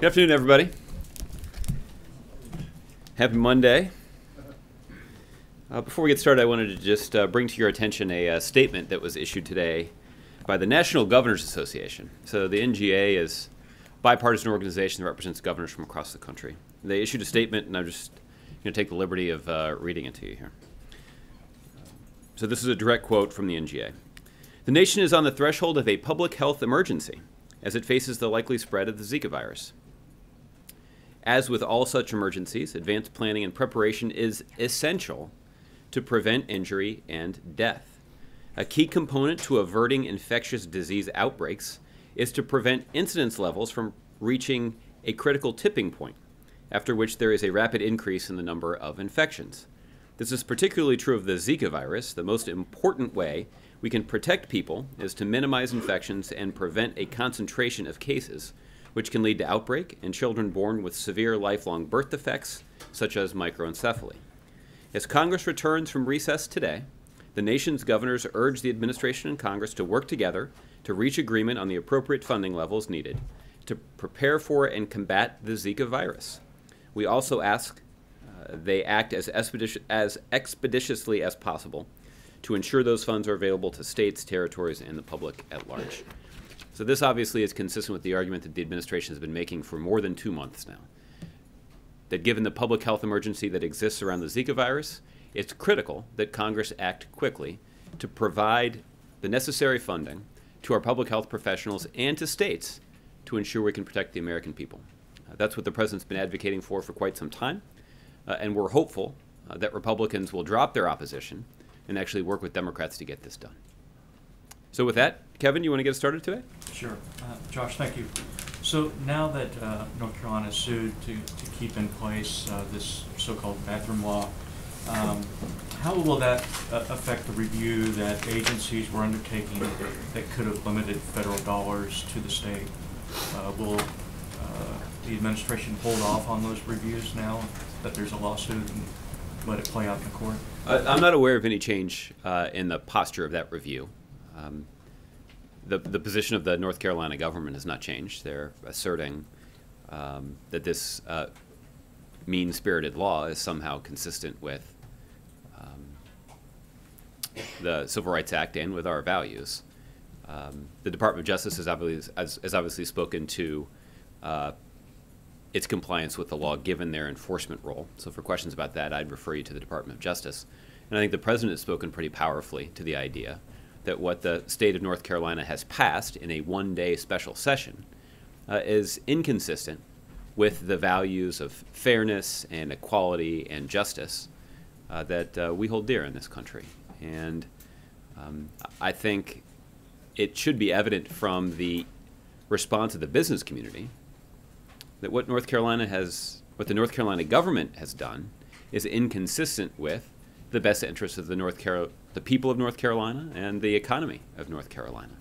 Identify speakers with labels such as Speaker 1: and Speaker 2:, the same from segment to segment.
Speaker 1: Good afternoon, everybody. Happy Monday. Before we get started, I wanted to just bring to your attention a statement that was issued today by the National Governors Association. So the NGA is a bipartisan organization that represents governors from across the country. They issued a statement, and I'm just going to take the liberty of reading it to you here. So this is a direct quote from the NGA. The nation is on the threshold of a public health emergency as it faces the likely spread of the Zika virus. As with all such emergencies, advanced planning and preparation is essential to prevent injury and death. A key component to averting infectious disease outbreaks is to prevent incidence levels from reaching a critical tipping point, after which there is a rapid increase in the number of infections. This is particularly true of the Zika virus. The most important way we can protect people is to minimize infections and prevent a concentration of cases, which can lead to outbreak in children born with severe lifelong birth defects, such as microencephaly. As Congress returns from recess today, the nation's governors urge the administration and Congress to work together to reach agreement on the appropriate funding levels needed to prepare for and combat the Zika virus. We also ask they act as expeditiously as possible to ensure those funds are available to states, territories, and the public at large. So this obviously is consistent with the argument that the administration has been making for more than 2 months now, that given the public health emergency that exists around the Zika virus, it's critical that Congress act quickly to provide the necessary funding to our public health professionals and to states to ensure we can protect the American people. That's what the president's been advocating for quite some time, and we're hopeful that Republicans will drop their opposition and actually work with Democrats to get this done. So with that, Kevin, you want to get us started today?
Speaker 2: Sure. Josh, thank you. So now that North Carolina is sued to keep in place this so-called bathroom law, how will that affect the review that agencies were undertaking that could have limited federal dollars to the state? Will the administration hold off on those reviews now that there's a lawsuit and let it play out in the court?
Speaker 1: I'm not aware of any change in the posture of that review. The position of the North Carolina government has not changed. They're asserting that this mean-spirited law is somehow consistent with the Civil Rights Act and with our values. The Department of Justice has obviously spoken to its compliance with the law given their enforcement role. So for questions about that, I'd refer you to the Department of Justice. And I think the President has spoken pretty powerfully to the idea that what the state of North Carolina has passed in a one-day special session is inconsistent with the values of fairness and equality and justice that we hold dear in this country. And I think it should be evident from the response of the business community that what the North Carolina government has done is inconsistent with the best interests of the people of North Carolina and the economy of North Carolina.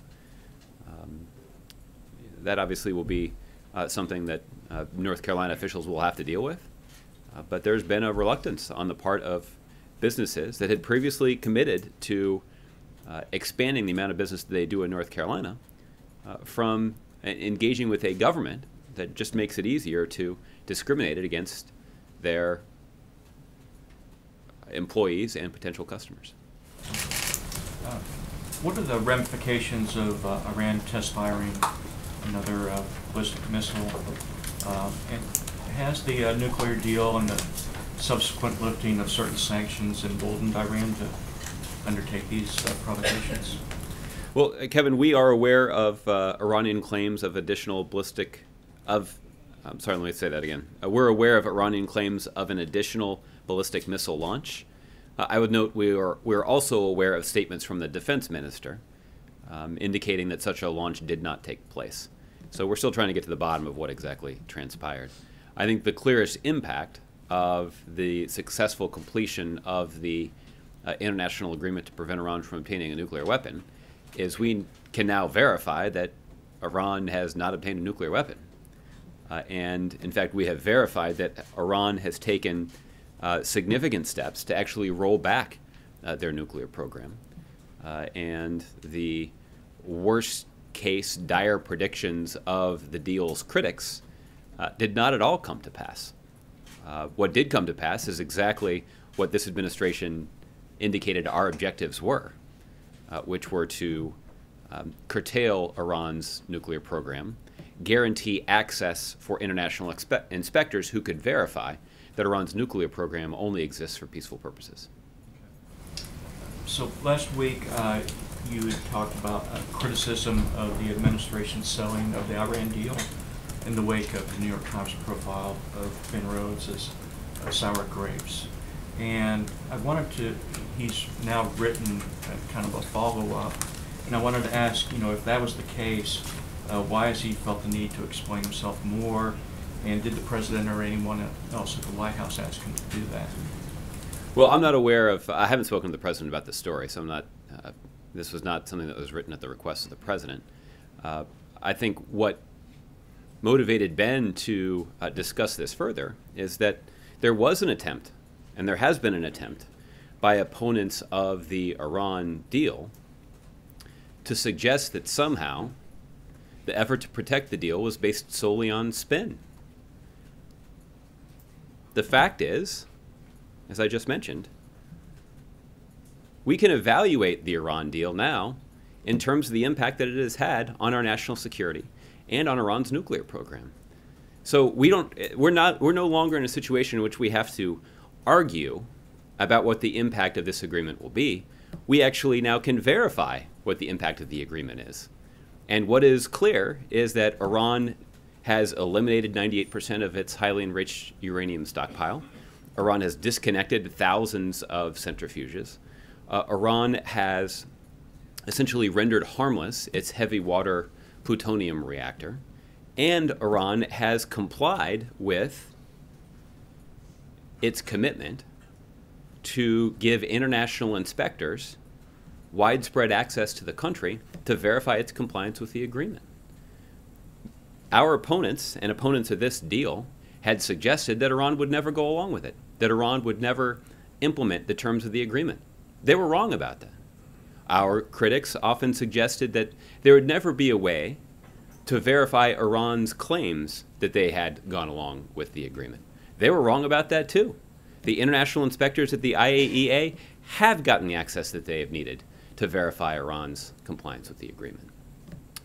Speaker 1: That obviously will be something that North Carolina officials will have to deal with. But there's been a reluctance on the part of businesses that had previously committed to expanding the amount of business that they do in North Carolina from engaging with a government that just makes it easier to discriminate against their employees and potential customers.
Speaker 2: What are the ramifications of Iran test firing another ballistic missile? And has the nuclear deal and the subsequent lifting of certain sanctions emboldened Iran to undertake these provocations?
Speaker 1: Well, Kevin, we are aware of Iranian claims of additional let me say that again. We're aware of Iranian claims of an additional ballistic missile launch. I would note we're also aware of statements from the defense minister indicating that such a launch did not take place. So we're still trying to get to the bottom of what exactly transpired. I think the clearest impact of the successful completion of the international agreement to prevent Iran from obtaining a nuclear weapon is we can now verify that Iran has not obtained a nuclear weapon. And in fact, we have verified that Iran has taken significant steps to actually roll back their nuclear program. And the worst case dire predictions of the deal's critics did not at all come to pass. What did come to pass is exactly what this administration indicated our objectives were, which were to curtail Iran's nuclear program, guarantee access for international inspectors who could verify that Iran's nuclear program only exists for peaceful purposes.
Speaker 2: So last week, you had talked about criticism of the administration's selling of the Iran deal in the wake of the New York Times profile of Ben Rhodes as sour grapes. And I wanted to, he's now written kind of a follow-up, and I wanted to ask, if that was the case, why has he felt the need to explain himself more, and did the president or anyone else at the White House ask him to do that?
Speaker 1: Well, I'm not aware of, I haven't spoken to the president about this story, so I'm not, this was not something that was written at the request of the president. I think what motivated Ben to discuss this further is that there was an attempt, and there has been an attempt, by opponents of the Iran deal to suggest that somehow the effort to protect the deal was based solely on spin. The fact is, as I just mentioned, we can evaluate the Iran deal now in terms of the impact that it has had on our national security and on Iran's nuclear program. So we're no longer in a situation in which we have to argue about what the impact of this agreement will be. We actually now can verify what the impact of the agreement is. And what is clear is that Iran has eliminated 98% of its highly enriched uranium stockpile. Iran has disconnected thousands of centrifuges. Iran has essentially rendered harmless its heavy water plutonium reactor. And Iran has complied with its commitment to give international inspectors widespread access to the country to verify its compliance with the agreement. Our opponents and opponents of this deal had suggested that Iran would never go along with it, that Iran would never implement the terms of the agreement. They were wrong about that. Our critics often suggested that there would never be a way to verify Iran's claims that they had gone along with the agreement. They were wrong about that too. The international inspectors at the IAEA have gotten the access that they have needed to verify Iran's compliance with the agreement.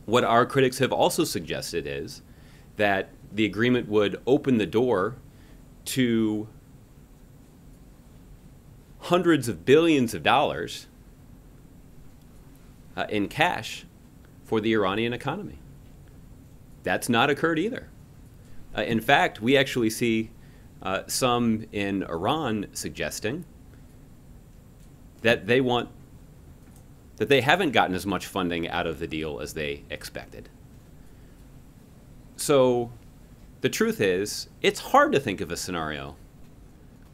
Speaker 1: What our critics have also suggested is that the agreement would open the door to hundreds of billions of dollars in cash for the Iranian economy. That's not occurred either. In fact, we actually see some in Iran suggesting that they haven't gotten as much funding out of the deal as they expected. So the truth is, it's hard to think of a scenario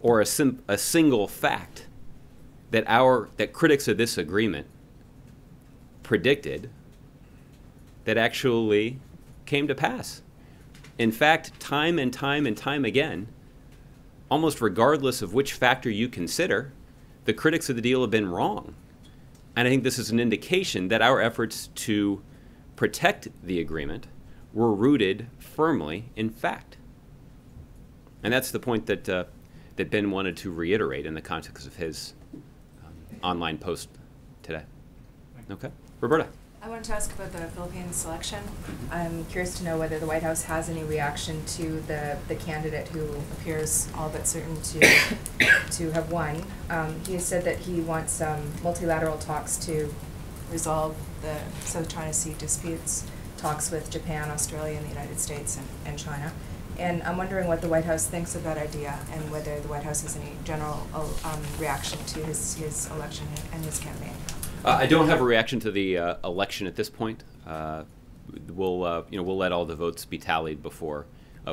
Speaker 1: or a single fact that critics of this agreement predicted that actually came to pass. In fact, time and time and time again, almost regardless of which factor you consider, the critics of the deal have been wrong. And I think this is an indication that our efforts to protect the agreement were rooted firmly in fact. And that's the point that Ben wanted to reiterate in the context of his online post today. Okay, Roberta.
Speaker 3: I wanted to ask about the Philippines selection. I'm curious to know whether the White House has any reaction to the candidate who appears all but certain to have won. He has said that he wants multilateral talks to resolve the South China Sea disputes, talks with Japan, Australia, and the United States and China. And I'm wondering what the White House thinks of that idea and whether the White House has any general reaction to his election and his campaign.
Speaker 1: I don't have a reaction to the election at this point. We'll let all the votes be tallied before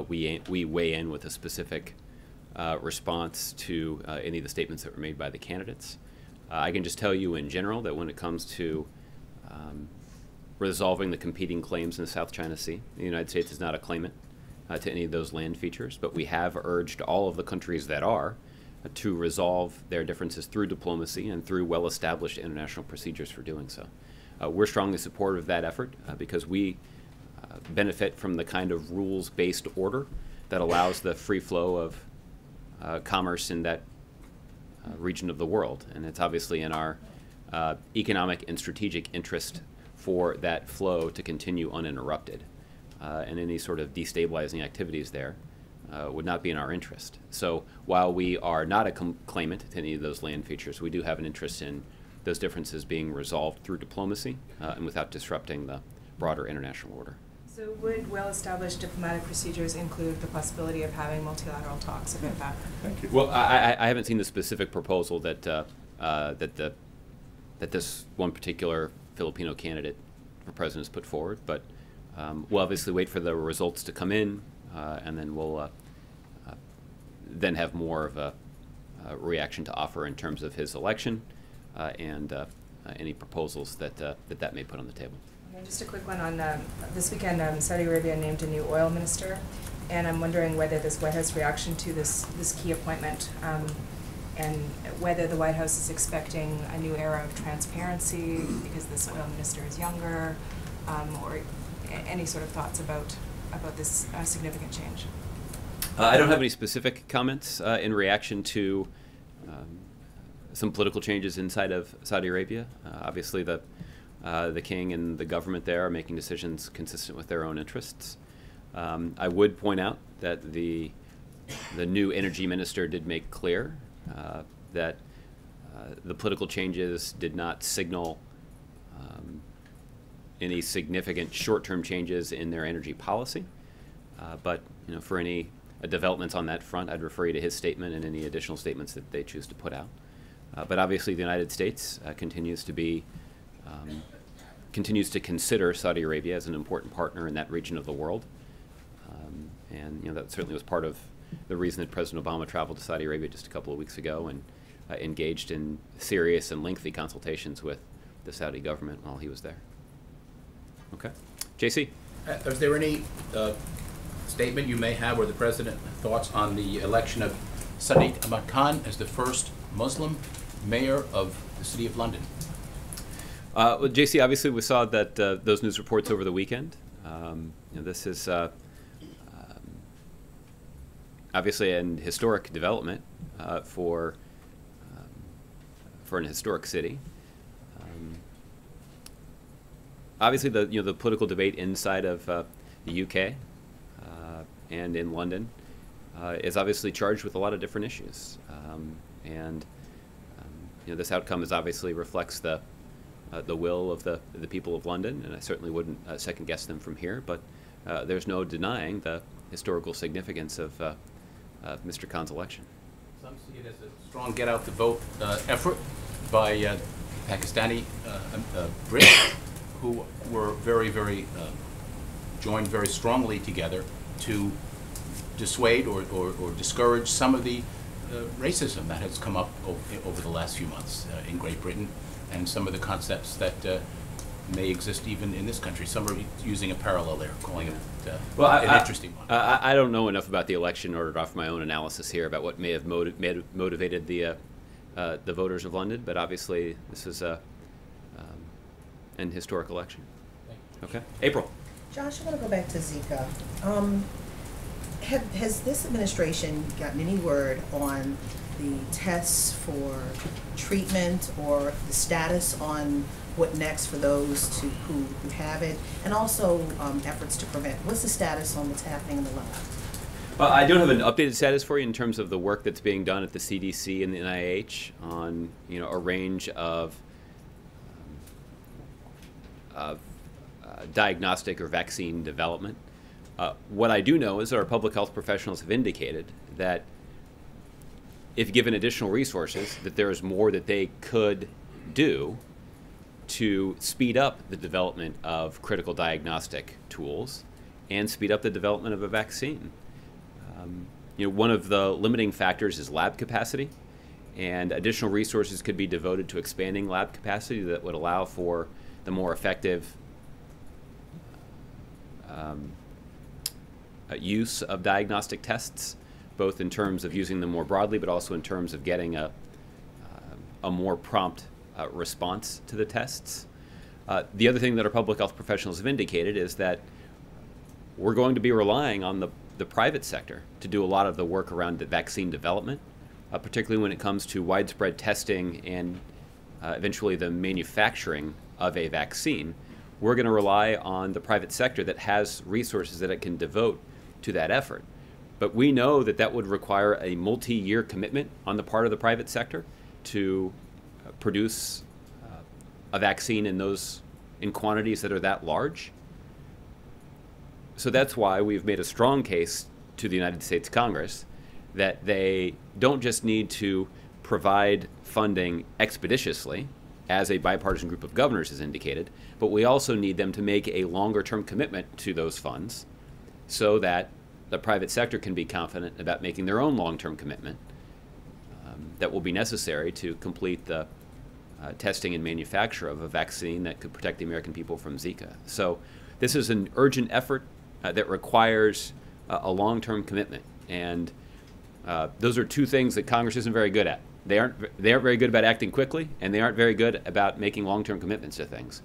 Speaker 1: we weigh in with a specific response to any of the statements that were made by the candidates. I can just tell you in general that when it comes to resolving the competing claims in the South China Sea, the United States is not a claimant to any of those land features, but we have urged all of the countries that are to resolve their differences through diplomacy and through well-established international procedures for doing so. We're strongly supportive of that effort because we benefit from the kind of rules-based order that allows the free flow of commerce in that region of the world. And it's obviously in our economic and strategic interest for that flow to continue uninterrupted. And any sort of destabilizing activities there would not be in our interest. So while we are not a claimant to any of those land features, we do have an interest in those differences being resolved through diplomacy and without disrupting the broader international order.
Speaker 3: So would well-established diplomatic procedures include the possibility of having multilateral talks about that?
Speaker 2: Thank you.
Speaker 1: Well, I haven't seen the specific proposal that that this one particular Filipino candidate for president has put forward, but we'll obviously wait for the results to come in, and then we'll then have more of a reaction to offer in terms of his election and any proposals that may put on the table.
Speaker 3: Okay, just a quick one on this weekend. Saudi Arabia named a new oil minister, and I'm wondering whether this White House reaction to this key appointment, and whether the White House is expecting a new era of transparency because this oil minister is younger, or any sort of thoughts about this significant change.
Speaker 1: I don't have any specific comments in reaction to some political changes inside of Saudi Arabia. Obviously, the king and the government there are making decisions consistent with their own interests. I would point out that the new energy minister did make clear that the political changes did not signal any significant short-term changes in their energy policy. But for any developments on that front, I'd refer you to his statement and any additional statements that they choose to put out. But obviously, the United States continues to consider Saudi Arabia as an important partner in that region of the world, and that certainly was part of the reason that President Obama traveled to Saudi Arabia just a couple of weeks ago and engaged in serious and lengthy consultations with the Saudi government while he was there. Okay, JC.
Speaker 4: Is there any statement you may have, or the President, thoughts on the election of Sadiq Ahmad Khan as the first Muslim mayor of the City of London?
Speaker 1: Well, JC, obviously we saw that those news reports over the weekend. This is obviously an historic development for an historic city. Obviously, the political debate inside of the UK and in London is obviously charged with a lot of different issues, and this outcome obviously reflects the will of the people of London, and I certainly wouldn't second guess them from here. But there's no denying the historical significance of Mr. Khan's election.
Speaker 4: Some see it as a strong get-out-the-vote effort by Pakistani Brits, who were joined very strongly together to dissuade or discourage some of the racism that has come up over the last few months in Great Britain, and some of the concepts that may exist even in this country. Some are using a parallel there, calling it an interesting one.
Speaker 1: I don't know enough about the election in order to offer my own analysis here about what may have motivated the voters of London, but obviously this is an historic election. Okay, April.
Speaker 5: Josh, I want to go back to Zika. Has this administration gotten any word on the tests for treatment or the status on what next for those who have it, and also efforts to prevent? What's the status on what's happening in the lab?
Speaker 1: I don't have an updated status for you in terms of the work that's being done at the CDC and the NIH on a range of diagnostic or vaccine development. What I do know is that our public health professionals have indicated that if given additional resources, that there is more that they could do to speed up the development of critical diagnostic tools and speed up the development of a vaccine. One of the limiting factors is lab capacity, and additional resources could be devoted to expanding lab capacity that would allow for the more effective use of diagnostic tests, both in terms of using them more broadly, but also in terms of getting a more prompt response to the tests. The other thing that our public health professionals have indicated is that we're going to be relying on the private sector to do a lot of the work around the vaccine development, particularly when it comes to widespread testing and eventually the manufacturing of a vaccine. We're going to rely on the private sector that has resources that it can devote to that effort. But we know that that would require a multi-year commitment on the part of the private sector to produce a vaccine in quantities that are that large. So that's why we've made a strong case to the United States Congress that they don't just need to provide funding expeditiously, as a bipartisan group of governors has indicated, but we also need them to make a longer-term commitment to those funds so that the private sector can be confident about making their own long-term commitment that will be necessary to complete the testing and manufacture of a vaccine that could protect the American people from Zika. So this is an urgent effort that requires a long-term commitment, and those are two things that Congress isn't very good at. They aren't very good about acting quickly, and they aren't very good about making long-term commitments to things.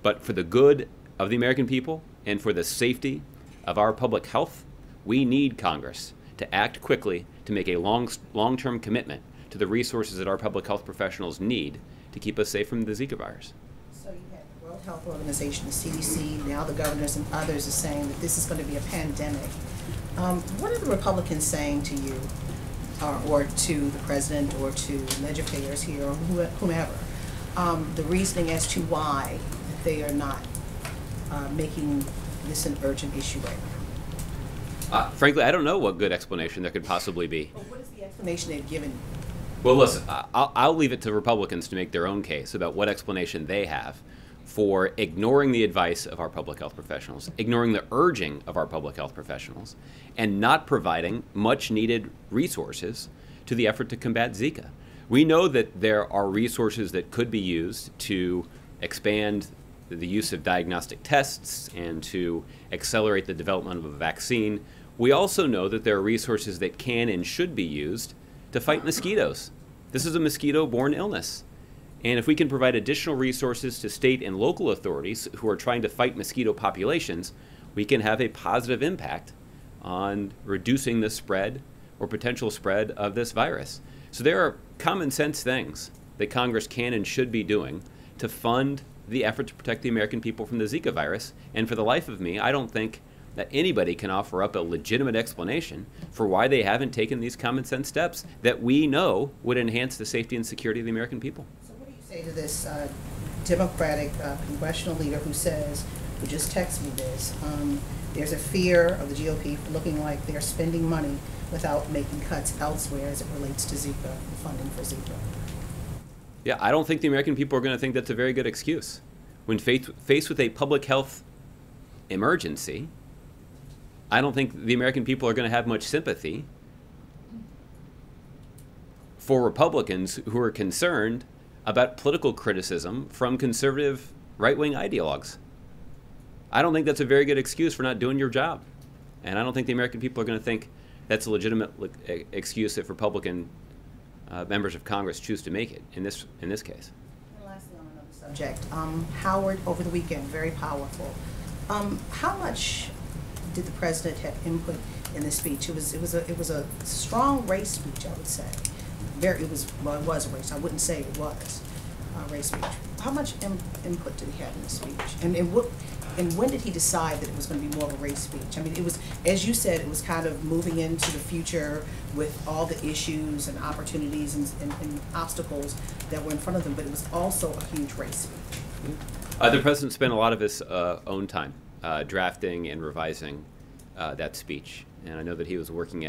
Speaker 1: But for the good of the American people and for the safety of our public health, we need Congress to act quickly to make a long-term commitment to the resources that our public health professionals need to keep us safe from the Zika virus.
Speaker 5: So you had the World Health Organization, the CDC, now the governors and others are saying that this is going to be a pandemic. What are the Republicans saying to you, or to the president, or to legislators here, or whomever, the reasoning as to why they are not making this an urgent issue right now?
Speaker 1: Frankly, I don't know what good explanation there could possibly be.
Speaker 5: Well, what is the explanation they've given you?
Speaker 1: Well, listen, I'll leave it to Republicans to make their own case about what explanation they have for ignoring the advice of our public health professionals, ignoring the urging of our public health professionals, and not providing much-needed resources to the effort to combat Zika. We know that there are resources that could be used to expand the use of diagnostic tests and to accelerate the development of a vaccine. We also know that there are resources that can and should be used to fight mosquitoes. This is a mosquito-borne illness. And if we can provide additional resources to state and local authorities who are trying to fight mosquito populations, we can have a positive impact on reducing the spread or potential spread of this virus. So there are common sense things that Congress can and should be doing to fund the effort to protect the American people from the Zika virus. And for the life of me, I don't think that anybody can offer up a legitimate explanation for why they haven't taken these common sense steps that we know would enhance the safety and security of the American people.
Speaker 5: To this Democratic congressional leader who just texted me this, there's a fear of the GOP looking like they're spending money without making cuts elsewhere as it relates to Zika, the funding for Zika.
Speaker 1: Yeah, I don't think the American people are going to think that's a very good excuse. When faced with a public health emergency, I don't think the American people are going to have much sympathy for Republicans who are concerned about political criticism from conservative right-wing ideologues. I don't think that's a very good excuse for not doing your job. And I don't think the American people are going to think that's a legitimate excuse if Republican members of Congress choose to make it in this case.
Speaker 5: And lastly, on another subject, Howard over the weekend, very powerful. How much did the president have input in this speech? It was a strong race speech, I would say. It was a race. I wouldn't say it was a race speech. How much input did he have in the speech? And when did he decide that it was going to be more of a race speech? I mean, it was, as you said, it was kind of moving into the future with all the issues and opportunities and obstacles that were in front of them, but it was also a huge race speech.
Speaker 1: The president spent a lot of his own time drafting and revising that speech, and I know that he was working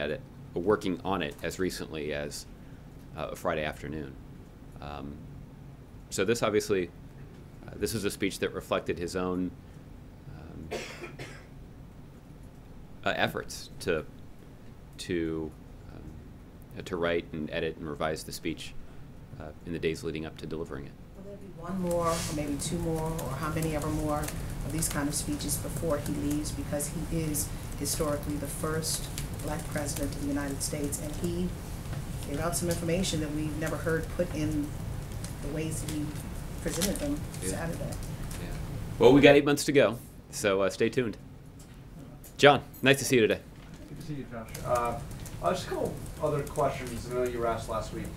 Speaker 1: on it as recently as Friday afternoon. So this obviously, this is a speech that reflected his own efforts to write and edit and revise the speech in the days leading up to delivering it.
Speaker 5: Will there be one more, or maybe two more, or how many ever more of these kind of speeches before he leaves? Because he is historically the first black president of the United States, and he gave out some information that we've never heard put in the ways that he presented them Saturday.
Speaker 1: Yeah. Well, we got 8 months to go, so stay tuned. John, nice to see you today.
Speaker 6: Good to see you, Josh. Just a couple other questions. I know you were asked last week,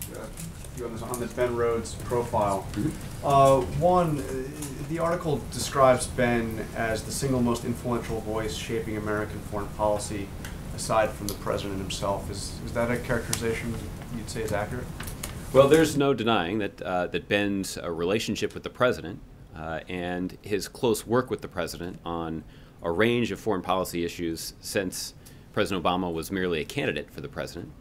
Speaker 6: you on this Ben Rhodes profile. One, the article describes Ben as the single most influential voice shaping American foreign policy, aside from the president himself. Is that a characterization you'd say is accurate?
Speaker 1: Well, there's no denying that that Ben's relationship with the president and his close work with the president on a range of foreign policy issues since President Obama was merely a candidate for the president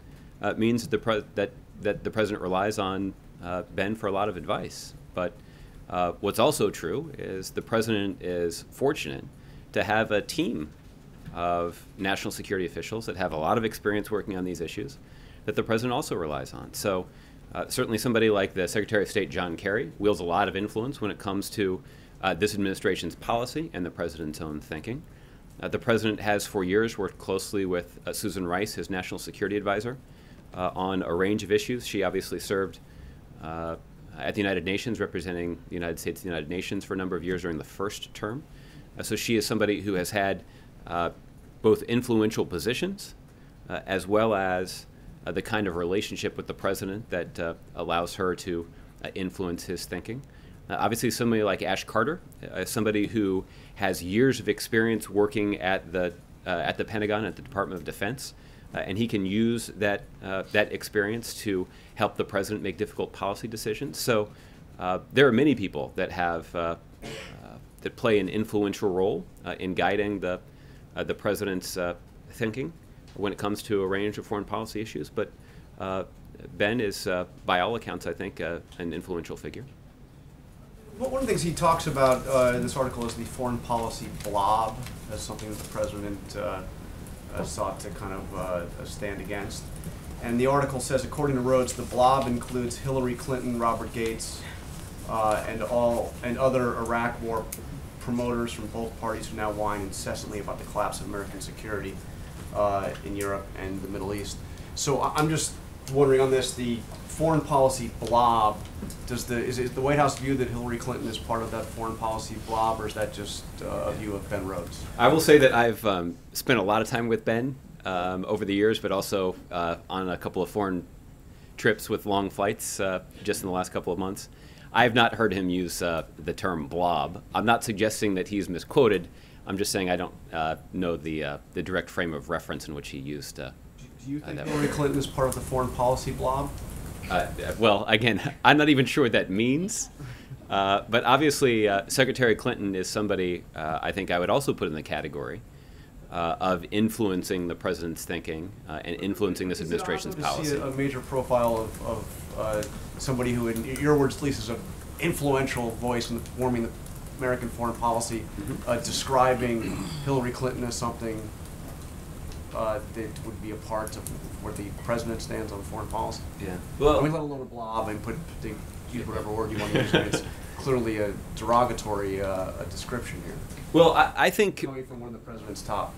Speaker 1: means that the president relies on Ben for a lot of advice. But what's also true is the president is fortunate to have a team of national security officials that have a lot of experience working on these issues that the president also relies on. So certainly somebody like the Secretary of State John Kerry wields a lot of influence when it comes to this administration's policy and the president's own thinking. The president has for years worked closely with Susan Rice, his national security advisor, on a range of issues. She obviously served at the United Nations, representing the United States at the United Nations for a number of years during the first term. So she is somebody who has had both influential positions as well as the kind of relationship with the president that allows her to influence his thinking. Obviously, somebody like Ash Carter, somebody who has years of experience working at the Pentagon, at the Department of Defense, and he can use that experience to help the president make difficult policy decisions. So there are many people that have that play an influential role in guiding the president's thinking when it comes to a range of foreign policy issues. But Ben is, by all accounts, I think, an influential figure.
Speaker 6: One of the things he talks about in this article is the foreign policy blob as something that the president sought to kind of stand against. And the article says, according to Rhodes, the blob includes Hillary Clinton, Robert Gates, and other Iraq war promoters from both parties who now whine incessantly about the collapse of American security in Europe and the Middle East. So I'm just wondering on this, the foreign policy blob, is it the White House view that Hillary Clinton is part of that foreign policy blob, or is that just a view of Ben Rhodes?
Speaker 1: I will say that I've spent a lot of time with Ben over the years, but also on a couple of foreign trips with long flights just in the last couple of months. I have not heard him use the term blob. I'm not suggesting that he's misquoted. I'm just saying I don't know the direct frame of reference in which he used
Speaker 6: Do you think Hillary Clinton is part of the foreign policy blob?
Speaker 1: Well, again, I'm not even sure what that means. But obviously, Secretary Clinton is somebody I think I would also put in the category of influencing the president's thinking and influencing this administration's policy.
Speaker 6: Is it odd to see a major profile of somebody who, in your words at least, is an influential voice in forming the American foreign policy, describing Hillary Clinton as something that would be a part of where the president stands on foreign policy?
Speaker 1: Yeah. Well,
Speaker 6: I mean, let alone a blob, and use whatever word you want to use. It's clearly a derogatory description here.
Speaker 1: Well, I think
Speaker 6: coming from one of the president's top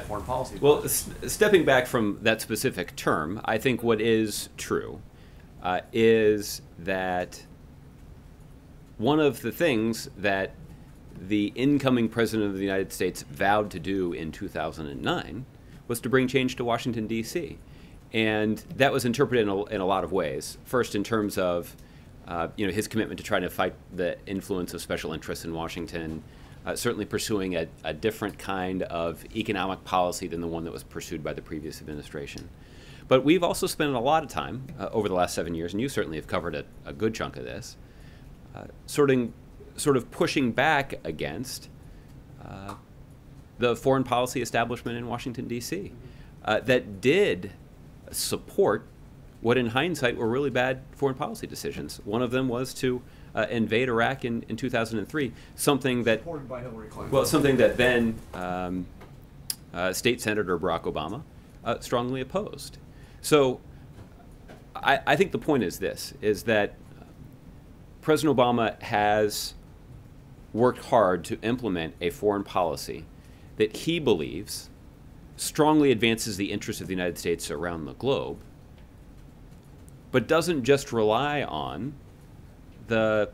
Speaker 6: foreign policy.
Speaker 1: Well, stepping back from that specific term, I think what is true is that one of the things that the incoming president of the United States vowed to do in 2009 was to bring change to Washington, D.C. And that was interpreted in a lot of ways. First, in terms of his commitment to trying to fight the influence of special interests in Washington, certainly pursuing a different kind of economic policy than the one that was pursued by the previous administration. But we've also spent a lot of time over the last 7 years, and you certainly have covered a good chunk of this, sort of pushing back against the foreign policy establishment in Washington, D.C. That did support what in hindsight were really bad foreign policy decisions. One of them was to invade Iraq in 2003, something that
Speaker 6: supported by Hillary Clinton.
Speaker 1: Well, something that then State Senator Barack Obama strongly opposed. So I think the point is this, is that President Obama has worked hard to implement a foreign policy that he believes strongly advances the interests of the United States around the globe, but doesn't just rely on the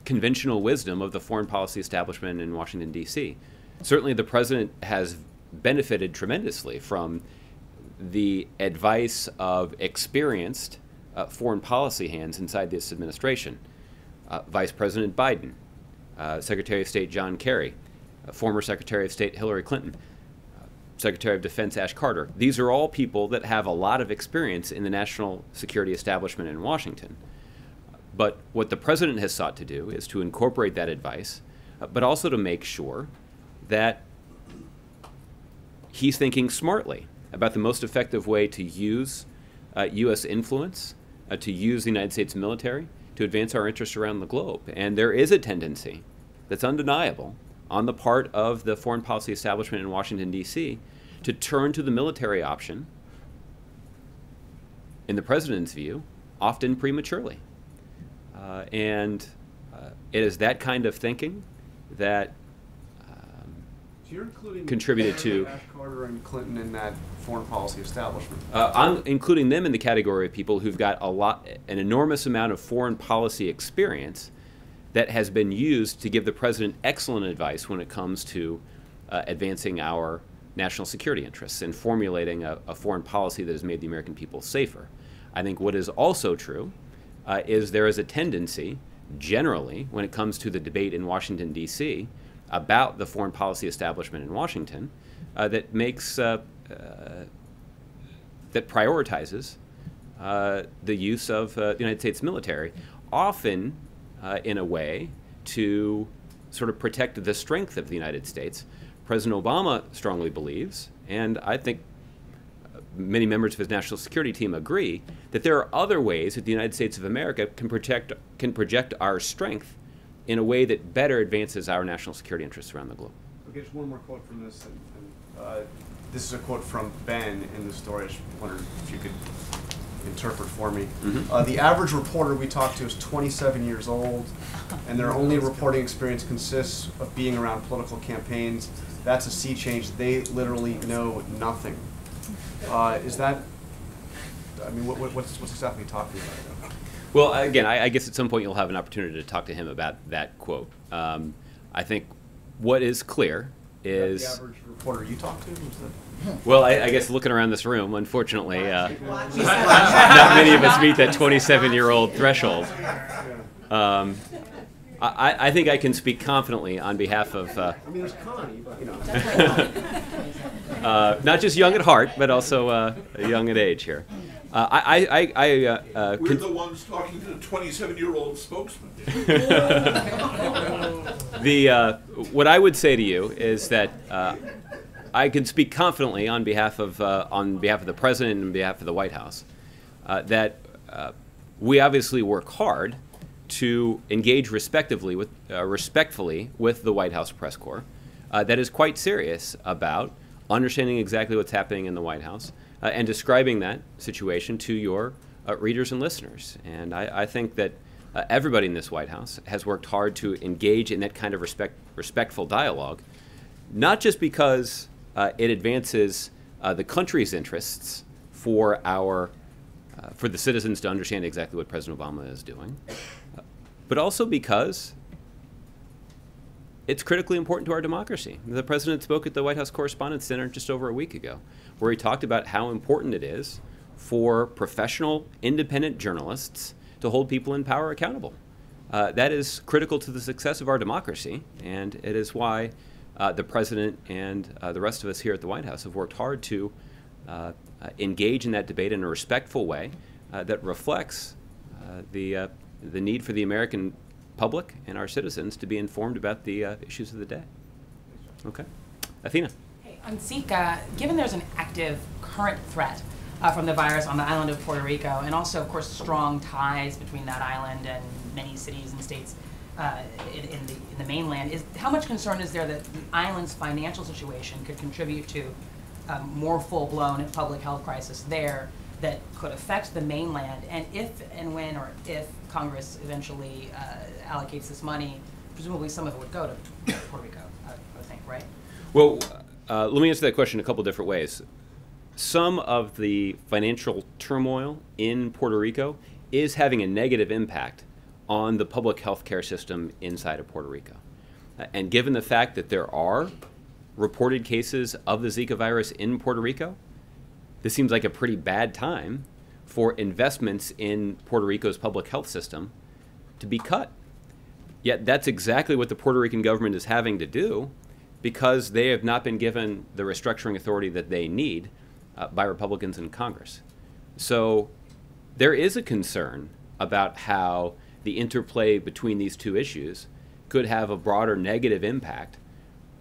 Speaker 1: conventional wisdom of the foreign policy establishment in Washington, D.C. Certainly the president has benefited tremendously from the advice of experienced foreign policy hands inside this administration. Vice President Biden, Secretary of State John Kerry, former Secretary of State Hillary Clinton, Secretary of Defense Ash Carter. These are all people that have a lot of experience in the national security establishment in Washington. But what the president has sought to do is to incorporate that advice, but also to make sure that he's thinking smartly about the most effective way to use U.S. influence, to use the United States military to advance our interests around the globe. And there is a tendency that's undeniable on the part of the foreign policy establishment in Washington, D.C., to turn to the military option, in the president's view, often prematurely. And it is that kind of thinking that
Speaker 6: So you're including
Speaker 1: contributed to
Speaker 6: Ash Carter and Clinton in that foreign policy establishment.
Speaker 1: I'm including them in the category of people who've got an enormous amount of foreign policy experience that has been used to give the president excellent advice when it comes to advancing our national security interests and formulating a foreign policy that has made the American people safer. I think what is also true is there is a tendency, generally, when it comes to the debate in Washington, D.C., about the foreign policy establishment in Washington, that makes that prioritizes the use of the United States military, often in a way to sort of protect the strength of the United States. President Obama strongly believes, and I think many members of his national security team agree, that there are other ways that the United States of America can project our strength in a way that better advances our national security interests around the globe.
Speaker 6: Okay, just one more quote from this. This is a quote from Ben in the story. I just wondered if you could interpret for me.
Speaker 1: Mm-hmm.
Speaker 6: The average reporter we talked to is 27 years old, and their only reporting experience consists of being around political campaigns. That's a sea change. They literally know nothing. Is that, I mean, what's exactly talking about?
Speaker 1: Well, again, I guess at some point you'll have an opportunity to talk to him about that quote. I think what is clear is...
Speaker 6: The average reporter you talk to?
Speaker 1: Well, I guess looking around this room, unfortunately, not many of us meet that 27-year-old threshold. I think I can speak confidently on behalf of...
Speaker 6: I mean, there's Connie, but, you know.
Speaker 1: not just young at heart, but also young at age here.
Speaker 7: We're the ones talking to the 27-year-old spokesman.
Speaker 1: What I would say to you is that I can speak confidently on behalf of the president and on behalf of the White House that we obviously work hard to engage respectfully with the White House press corps that is quite serious about understanding exactly what's happening in the White House and describing that situation to your readers and listeners. And I think that everybody in this White House has worked hard to engage in that kind of respectful dialogue, not just because it advances the country's interests for the citizens to understand exactly what President Obama is doing, but also because it's critically important to our democracy. The president spoke at the White House Correspondents' Dinner just over a week ago, where he talked about how important it is for professional, independent journalists to hold people in power accountable. That is critical to the success of our democracy, and it is why the president and the rest of us here at the White House have worked hard to engage in that debate in a respectful way that reflects the need for the American public and our citizens to be informed about the issues of the day. Okay. Athena.
Speaker 8: Hey, on Zika, given there's an active current threat from the virus on the island of Puerto Rico, and also, of course, strong ties between that island and many cities and states in the mainland, how much concern is there that the island's financial situation could contribute to a more full-blown public health crisis there that could affect the mainland? And if and when or if Congress eventually allocates this money, presumably some of it would go to Puerto Rico, I would think, right?
Speaker 1: Well, let me answer that question a couple different ways. Some of the financial turmoil in Puerto Rico is having a negative impact on the public health care system inside of Puerto Rico. And given the fact that there are reported cases of the Zika virus in Puerto Rico, this seems like a pretty bad time for investments in Puerto Rico's public health system to be cut. Yet that's exactly what the Puerto Rican government is having to do because they have not been given the restructuring authority that they need by Republicans in Congress. So there is a concern about how the interplay between these two issues could have a broader negative impact,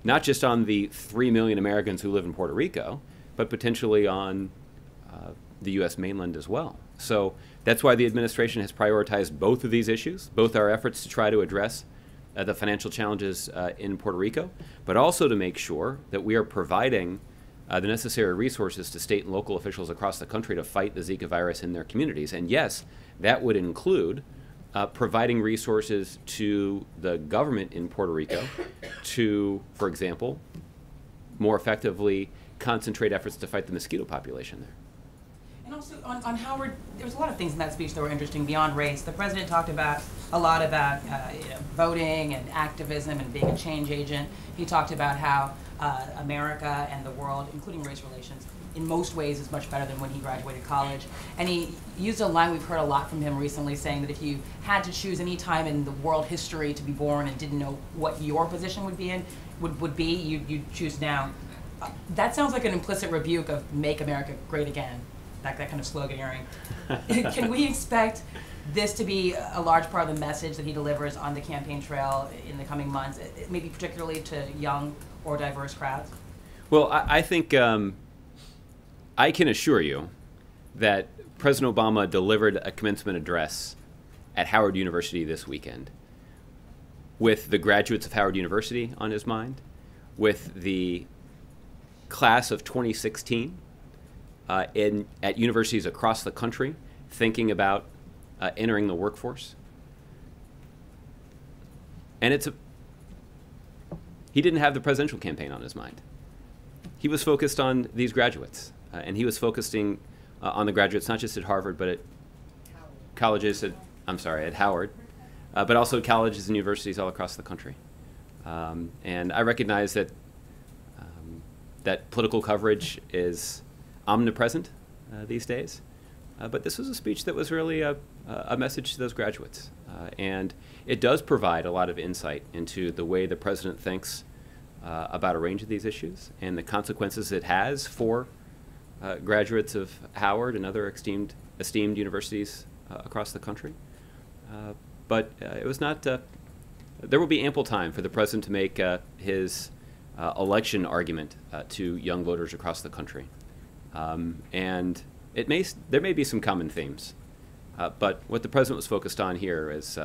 Speaker 1: not just on the 3 million Americans who live in Puerto Rico, but potentially on the U.S. mainland as well. So that's why the administration has prioritized both of these issues, both our efforts to try to address the financial challenges in Puerto Rico, but also to make sure that we are providing the necessary resources to state and local officials across the country to fight the Zika virus in their communities. And yes, that would include providing resources to the government in Puerto Rico to, for example, more effectively concentrate efforts to fight the mosquito population there.
Speaker 8: And also on Howard, there was a lot of things in that speech that were interesting beyond race. The president talked about a lot about voting and activism and being a change agent. He talked about how America and the world, including race relations, in most ways is much better than when he graduated college. And he used a line we've heard a lot from him recently, saying that if you had to choose any time in the world history to be born and didn't know what your position would be in, you'd choose now. That sounds like an implicit rebuke of "Make America Great Again," that kind of sloganeering. Can we expect this to be a large part of the message that he delivers on the campaign trail in the coming months, maybe particularly to young or diverse crowds?
Speaker 1: Well, I think I can assure you that President Obama delivered a commencement address at Howard University this weekend with the graduates of Howard University on his mind, with the class of 2016 at universities across the country thinking about entering the workforce. And he didn't have the presidential campaign on his mind. He was focused on these graduates, and he was focusing on the graduates not just at Harvard, but at colleges at Howard, but also at colleges and universities all across the country. And I recognize that that political coverage is omnipresent these days, but this was a speech that was really a message to those graduates. And it does provide a lot of insight into the way the president thinks about a range of these issues and the consequences it has for graduates of Howard and other esteemed universities across the country. But it was not, there will be ample time for the president to make his election argument to young voters across the country. And there may be some common themes, but what the president was focused on here is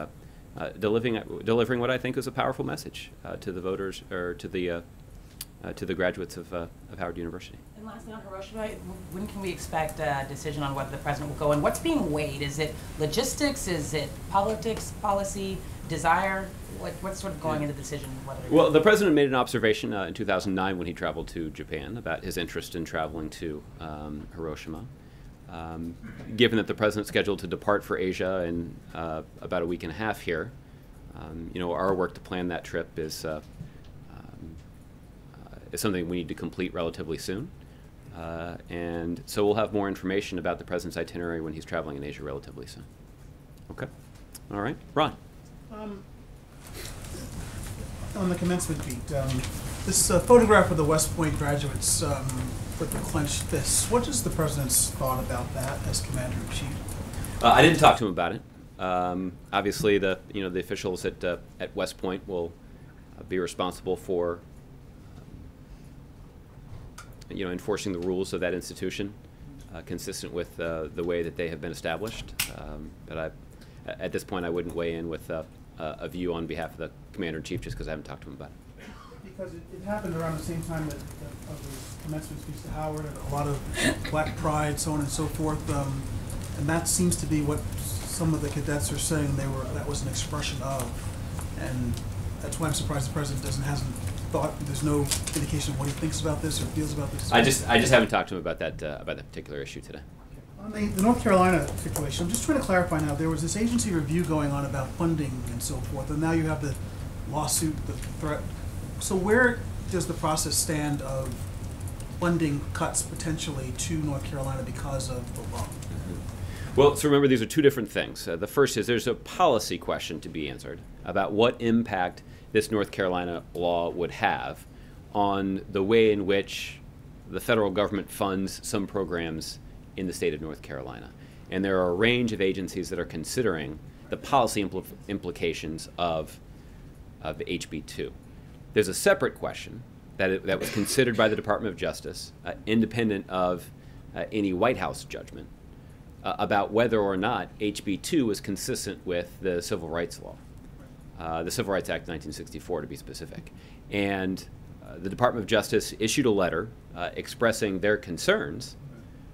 Speaker 1: delivering what I think is a powerful message to the voters, or to the graduates of Howard University.
Speaker 8: And lastly, on Hiroshima, when can we expect a decision on whether the president will go? And what's being weighed? Is it logistics? Is it politics, policy, desire? What's sort of going into the decision?
Speaker 1: Well, the president made an observation in 2009 when he traveled to Japan about his interest in traveling to Hiroshima. Given that the president's scheduled to depart for Asia in about a week and a half here, our work to plan that trip is something we need to complete relatively soon. And so we'll have more information about the president's itinerary when he's traveling in Asia relatively soon. Okay? All right. Ron.
Speaker 9: On the commencement beat, this photograph of the West Point graduates with the clenched fists, what is the president's thought about that as commander-in-chief?
Speaker 1: I didn't talk to him about it. Obviously, the officials at West Point will be responsible for enforcing the rules of that institution, consistent with the way that they have been established. But at this point, I wouldn't weigh in with a view on behalf of the commander-in-chief just because I haven't talked to him about it.
Speaker 9: Because it happened around the same time of the commencement speech to Howard, and a lot of black pride, so on and so forth, and that seems to be what some of the cadets are saying that was an expression of, and that's why I'm surprised the president hasn't thought. There's no indication of what he thinks about this or feels about this.
Speaker 1: I just haven't talked to him about that particular issue today.
Speaker 9: On the North Carolina situation, I'm just trying to clarify now. There was this agency review going on about funding and so forth, and now you have the lawsuit, the threat. So where does the process stand of funding cuts potentially to North Carolina because of the law?
Speaker 1: Well, so remember, these are two different things. The first is there's a policy question to be answered about what impact this North Carolina law would have on the way in which the federal government funds some programs in the state of North Carolina. And there are a range of agencies that are considering the policy implications of HB 2. There's a separate question that was considered by the Department of Justice, independent of any White House judgment, about whether or not HB 2 was consistent with the Civil Rights Law, the Civil Rights Act 1964 to be specific. And the Department of Justice issued a letter expressing their concerns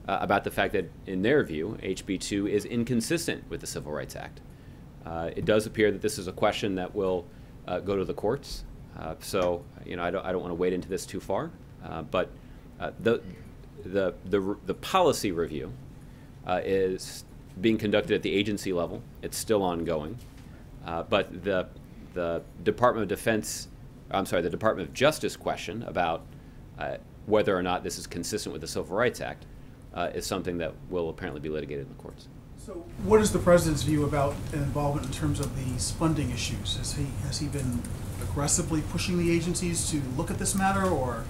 Speaker 1: about the fact that, in their view, HB 2 is inconsistent with the Civil Rights Act. It does appear that this is a question that will go to the courts. So, I don't want to wade into this too far. But the policy review is being conducted at the agency level. It's still ongoing. But the Department of Justice question about whether or not this is consistent with the Civil Rights Act is something that will apparently be litigated in the courts.
Speaker 9: So what is the President's view about involvement in terms of these funding issues? Has he been aggressively pushing the agencies to look at this matter, or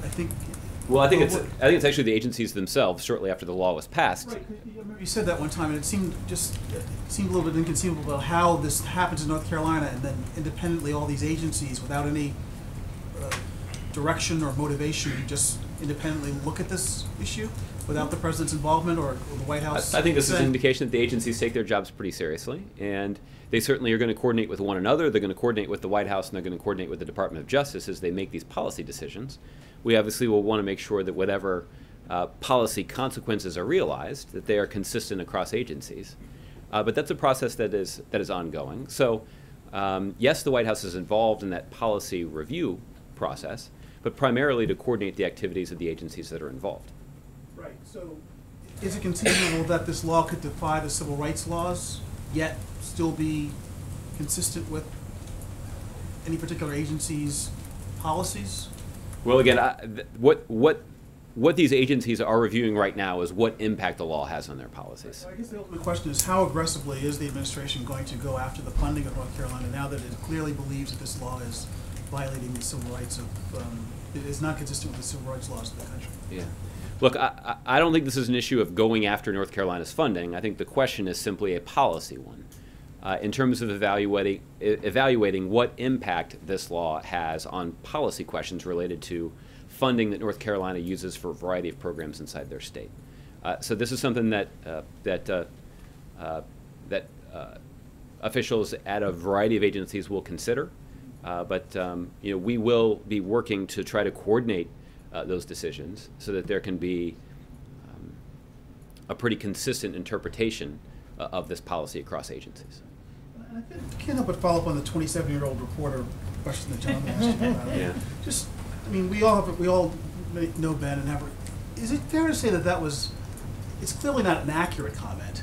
Speaker 9: I think...
Speaker 1: Well, I think it's actually the agencies themselves, shortly after the law was passed.
Speaker 9: Right, you said that one time, and it seemed a little bit inconceivable about how this happens in North Carolina, and then independently all these agencies, without any direction or motivation, just independently look at this issue without the President's involvement or the White House.
Speaker 1: I think this is an indication that the agencies take their jobs pretty seriously, and they certainly are going to coordinate with one another. They're going to coordinate with the White House, and they're going to coordinate with the Department of Justice as they make these policy decisions. We obviously will want to make sure that whatever policy consequences are realized, that they are consistent across agencies. But that's a process that is ongoing. So, yes, the White House is involved in that policy review process, but primarily to coordinate the activities of the agencies that are involved.
Speaker 9: Right. So, is it conceivable that this law could defy the civil rights laws, yet still be consistent with any particular agency's policies?
Speaker 1: Well, again, what these agencies are reviewing right now is what impact the law has on their policies.
Speaker 9: I guess the ultimate question is, how aggressively is the administration going to go after the funding of North Carolina now that it clearly believes that this law is violating the civil rights of, it is not consistent with the civil rights laws of the country?
Speaker 1: Yeah. Look, I don't think this is an issue of going after North Carolina's funding. I think the question is simply a policy one. In terms of evaluating what impact this law has on policy questions related to funding that North Carolina uses for a variety of programs inside their state. So this is something that officials at a variety of agencies will consider, but we will be working to try to coordinate those decisions so that there can be a pretty consistent interpretation of this policy across agencies.
Speaker 9: I can't help but follow up on the 27-year-old reporter question that John asked about.
Speaker 1: Yeah.
Speaker 9: Just, I mean, we all know Ben and have. Is it fair to say that was? It's clearly not an accurate comment.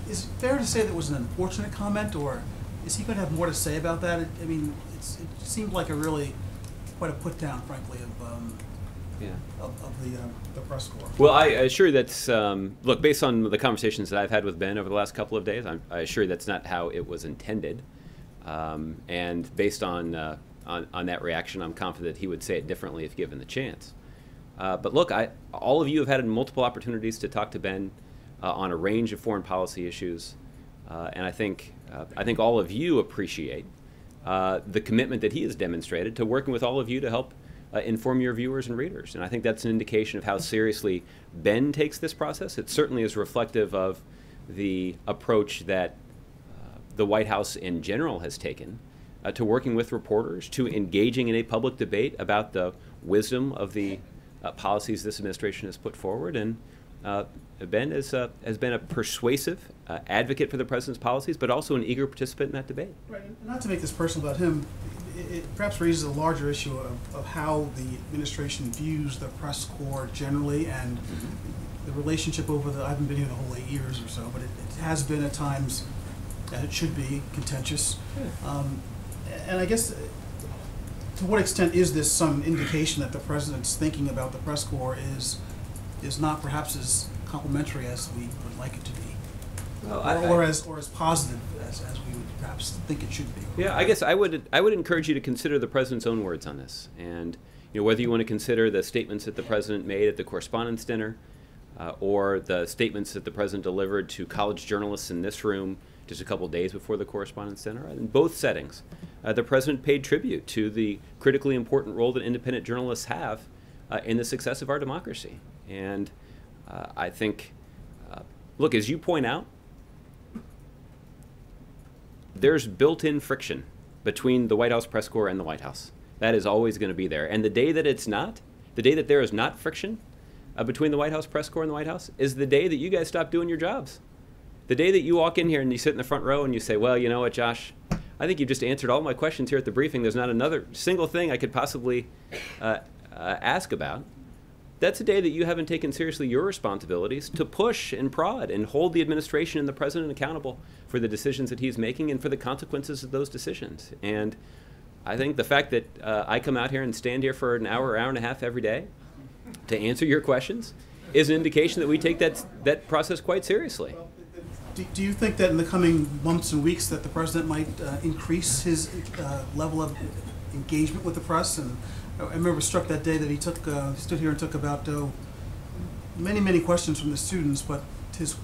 Speaker 9: Is it fair to say that was an unfortunate comment, or is he going to have more to say about that? I mean, it seemed like quite a put down, frankly, of the press corps.
Speaker 1: Well, I assure that's, look, based on the conversations that I've had with Ben over the last couple of days, I assure that's not how it was intended. And based on that reaction, I'm confident he would say it differently if given the chance. But look, all of you have had multiple opportunities to talk to Ben on a range of foreign policy issues. And I think all of you appreciate the commitment that he has demonstrated to working with all of you to help inform your viewers and readers. And I think that's an indication of how seriously Ben takes this process. It certainly is reflective of the approach that the White House in general has taken to working with reporters, to engaging in a public debate about the wisdom of the policies this administration has put forward. And Ben has been a persuasive advocate for the president's policies, but also an eager participant in that debate.
Speaker 9: Right, and not to make this personal about him, it perhaps raises a larger issue of how the administration views the press corps generally, and the relationship I haven't been here the whole 8 years or so, but it has been at times, and it should be, contentious. And I guess to what extent is this some indication that the president's thinking about the press corps is not perhaps as complimentary as we would like it to be,
Speaker 1: Well,
Speaker 9: or as positive as we would perhaps think it should be?
Speaker 1: Yeah, I guess I would encourage you to consider the president's own words on this, and whether you want to consider the statements that the president made at the Correspondents' Dinner, or the statements that the president delivered to college journalists in this room just a couple days before the Correspondents' Dinner. In both settings, the president paid tribute to the critically important role that independent journalists have in the success of our democracy. And I think, look, as you point out, there's built-in friction between the White House press corps and the White House. That is always going to be there. And the day that it's not, the day that there is not friction between the White House press corps and the White House, is the day that you guys stop doing your jobs. The day that you walk in here and you sit in the front row and you say, well, you know what, Josh, I think you've just answered all my questions here at the briefing. There's not another single thing I could possibly ask about. That's a day that you haven't taken seriously your responsibilities to push and prod and hold the administration and the president accountable for the decisions that he's making and for the consequences of those decisions. And I think the fact that I come out here and stand here for an hour and a half every day to answer your questions is an indication that we take that process quite seriously.
Speaker 9: Do you think that in the coming months and weeks that the president might increase his level of engagement with the press? And I remember struck that day that he stood here and took about many questions from the students, but his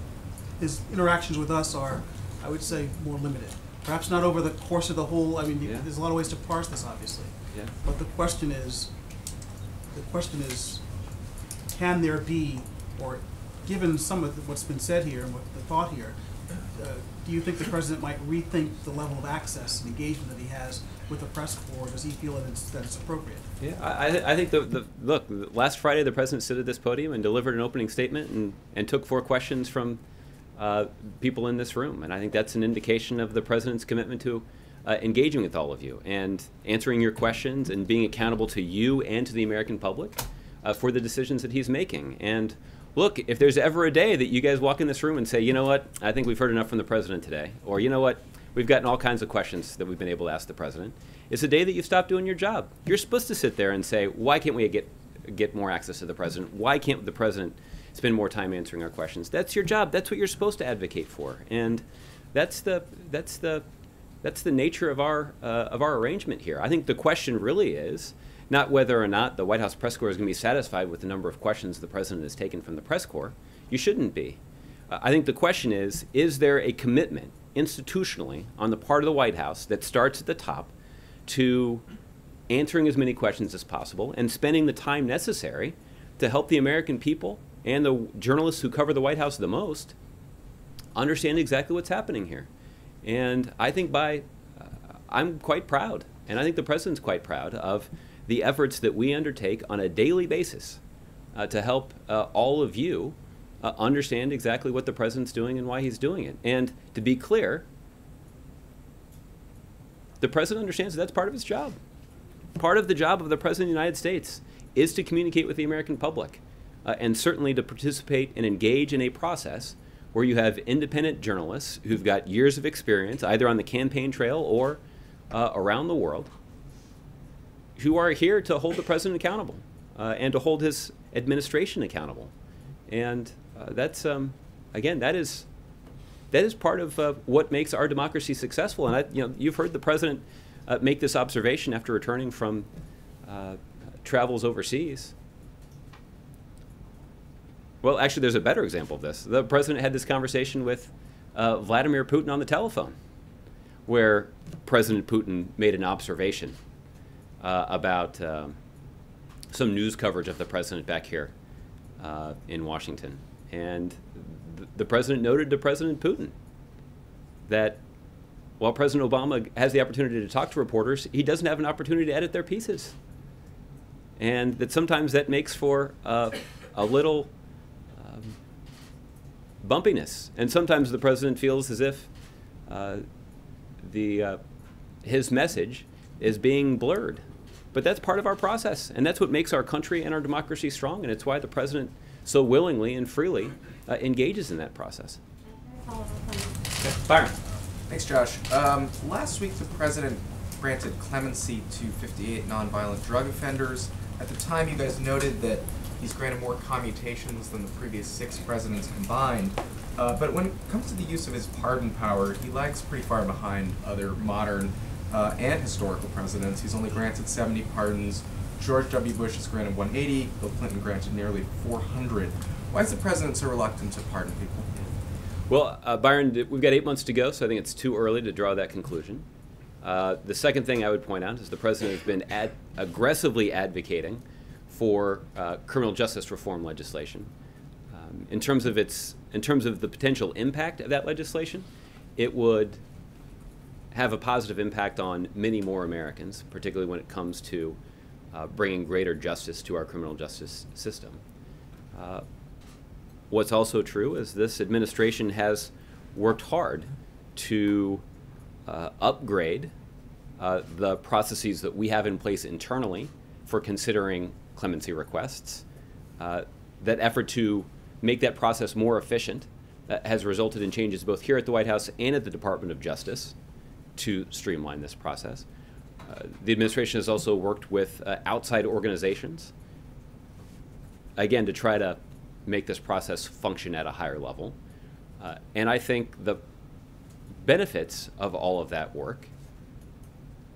Speaker 9: interactions with us are, I would say, more limited. Perhaps not over the course of the whole. I mean,
Speaker 1: Yeah.
Speaker 9: there's a lot of ways to parse this, obviously.
Speaker 1: Yeah.
Speaker 9: But the question is, can there be, or given some of what's been said here and what the thought here, do you think the president might rethink the level of access and engagement that he has with the press corps? Does he feel that it's appropriate?
Speaker 1: Yeah, I think look, last Friday the president stood at this podium and delivered an opening statement and took 4 questions from people in this room. And I think that's an indication of the president's commitment to engaging with all of you and answering your questions and being accountable to you and to the American public for the decisions that he's making. And look, if there's ever a day that you guys walk in this room and say, you know what, I think we've heard enough from the president today, or you know what, we've gotten all kinds of questions that we've been able to ask the president, it's a day that you stop doing your job. You're supposed to sit there and say, why can't we get more access to the president? Why can't the president spend more time answering our questions? That's your job. That's what you're supposed to advocate for. And that's the nature of our arrangement here. I think the question really is not whether or not the White House press corps is going to be satisfied with the number of questions the president has taken from the press corps. You shouldn't be. I think the question is there a commitment institutionally on the part of the White House that starts at the top to answering as many questions as possible and spending the time necessary to help the American people and the journalists who cover the White House the most understand exactly what's happening here. And I think I'm quite proud, and I think the president's quite proud of the efforts that we undertake on a daily basis to help all of you understand exactly what the president's doing and why he's doing it. And to be clear, the president understands that's part of his job. Part of the job of the president of the United States is to communicate with the American public and certainly to participate and engage in a process where you have independent journalists who've got years of experience, either on the campaign trail or around the world, who are here to hold the president accountable and to hold his administration accountable. And that's, again, that is part of what makes our democracy successful. And you've heard the president make this observation after returning from travels overseas. Well, actually, there's a better example of this. The president had this conversation with Vladimir Putin on the telephone, where President Putin made an observation about some news coverage of the president back here in Washington. And the president noted to President Putin that while President Obama has the opportunity to talk to reporters, he doesn't have an opportunity to edit their pieces. And that sometimes that makes for a little bumpiness. And sometimes the president feels as if his message is being blurred. But that's part of our process, and that's what makes our country and our democracy strong, and it's why the president so willingly and freely engages in that process.
Speaker 10: Okay. Byron. Thanks, Josh. Last week, the president granted clemency to 58 nonviolent drug offenders. At the time, you guys noted that he's granted more commutations than the previous 6 presidents combined. But when it comes to the use of his pardon power, he lags pretty far behind other modern and historical presidents. He's only granted 70 pardons. George W. Bush has granted 180. Bill Clinton granted nearly 400. Why is the president so reluctant to pardon people?
Speaker 1: Well, Byron, we've got 8 months to go, so I think it's too early to draw that conclusion. The second thing I would point out is the president has been aggressively advocating for criminal justice reform legislation. In terms of the potential impact of that legislation, it would have a positive impact on many more Americans, particularly when it comes to bringing greater justice to our criminal justice system. What's also true is this administration has worked hard to upgrade the processes that we have in place internally for considering clemency requests. That effort to make that process more efficient has resulted in changes both here at the White House and at the Department of Justice to streamline this process. The administration has also worked with outside organizations, again, to try to make this process function at a higher level. And I think the benefits of all of that work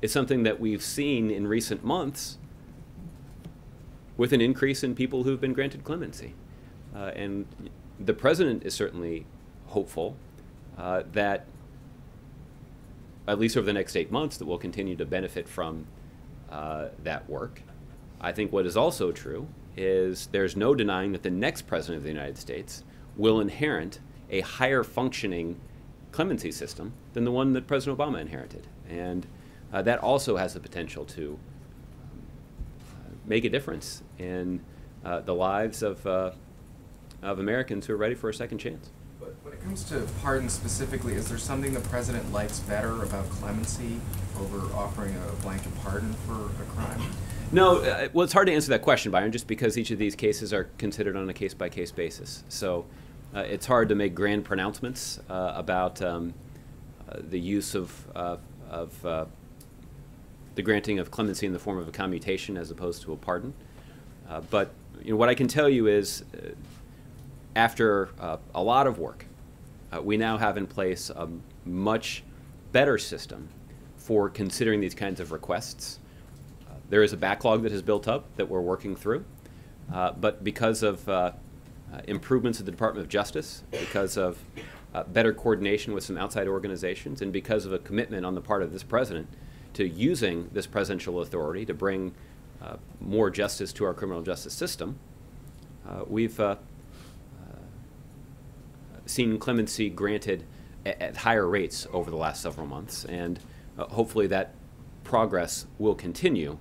Speaker 1: is something that we've seen in recent months with an increase in people who've been granted clemency. And the president is certainly hopeful that at least over the next 8 months that we'll continue to benefit from that work. I think what is also true is there's no denying that the next president of the United States will inherit a higher functioning clemency system than the one that President Obama inherited. And that also has the potential to make a difference in the lives of Americans who are ready for a second chance.
Speaker 10: But when it comes to pardons specifically, is there something the president likes better about clemency over offering a blanket pardon for a crime?
Speaker 1: No, well, it's hard to answer that question, Byron, just because each of these cases are considered on a case-by-case basis. So it's hard to make grand pronouncements about the use of the granting of clemency in the form of a commutation as opposed to a pardon. But what I can tell you is after a lot of work, we now have in place a much better system for considering these kinds of requests. There is a backlog that has built up that we're working through, but because of improvements at the Department of Justice, because of better coordination with some outside organizations, and because of a commitment on the part of this president to using this presidential authority to bring more justice to our criminal justice system, we've seen clemency granted at higher rates over the last several months, and hopefully that progress will continue.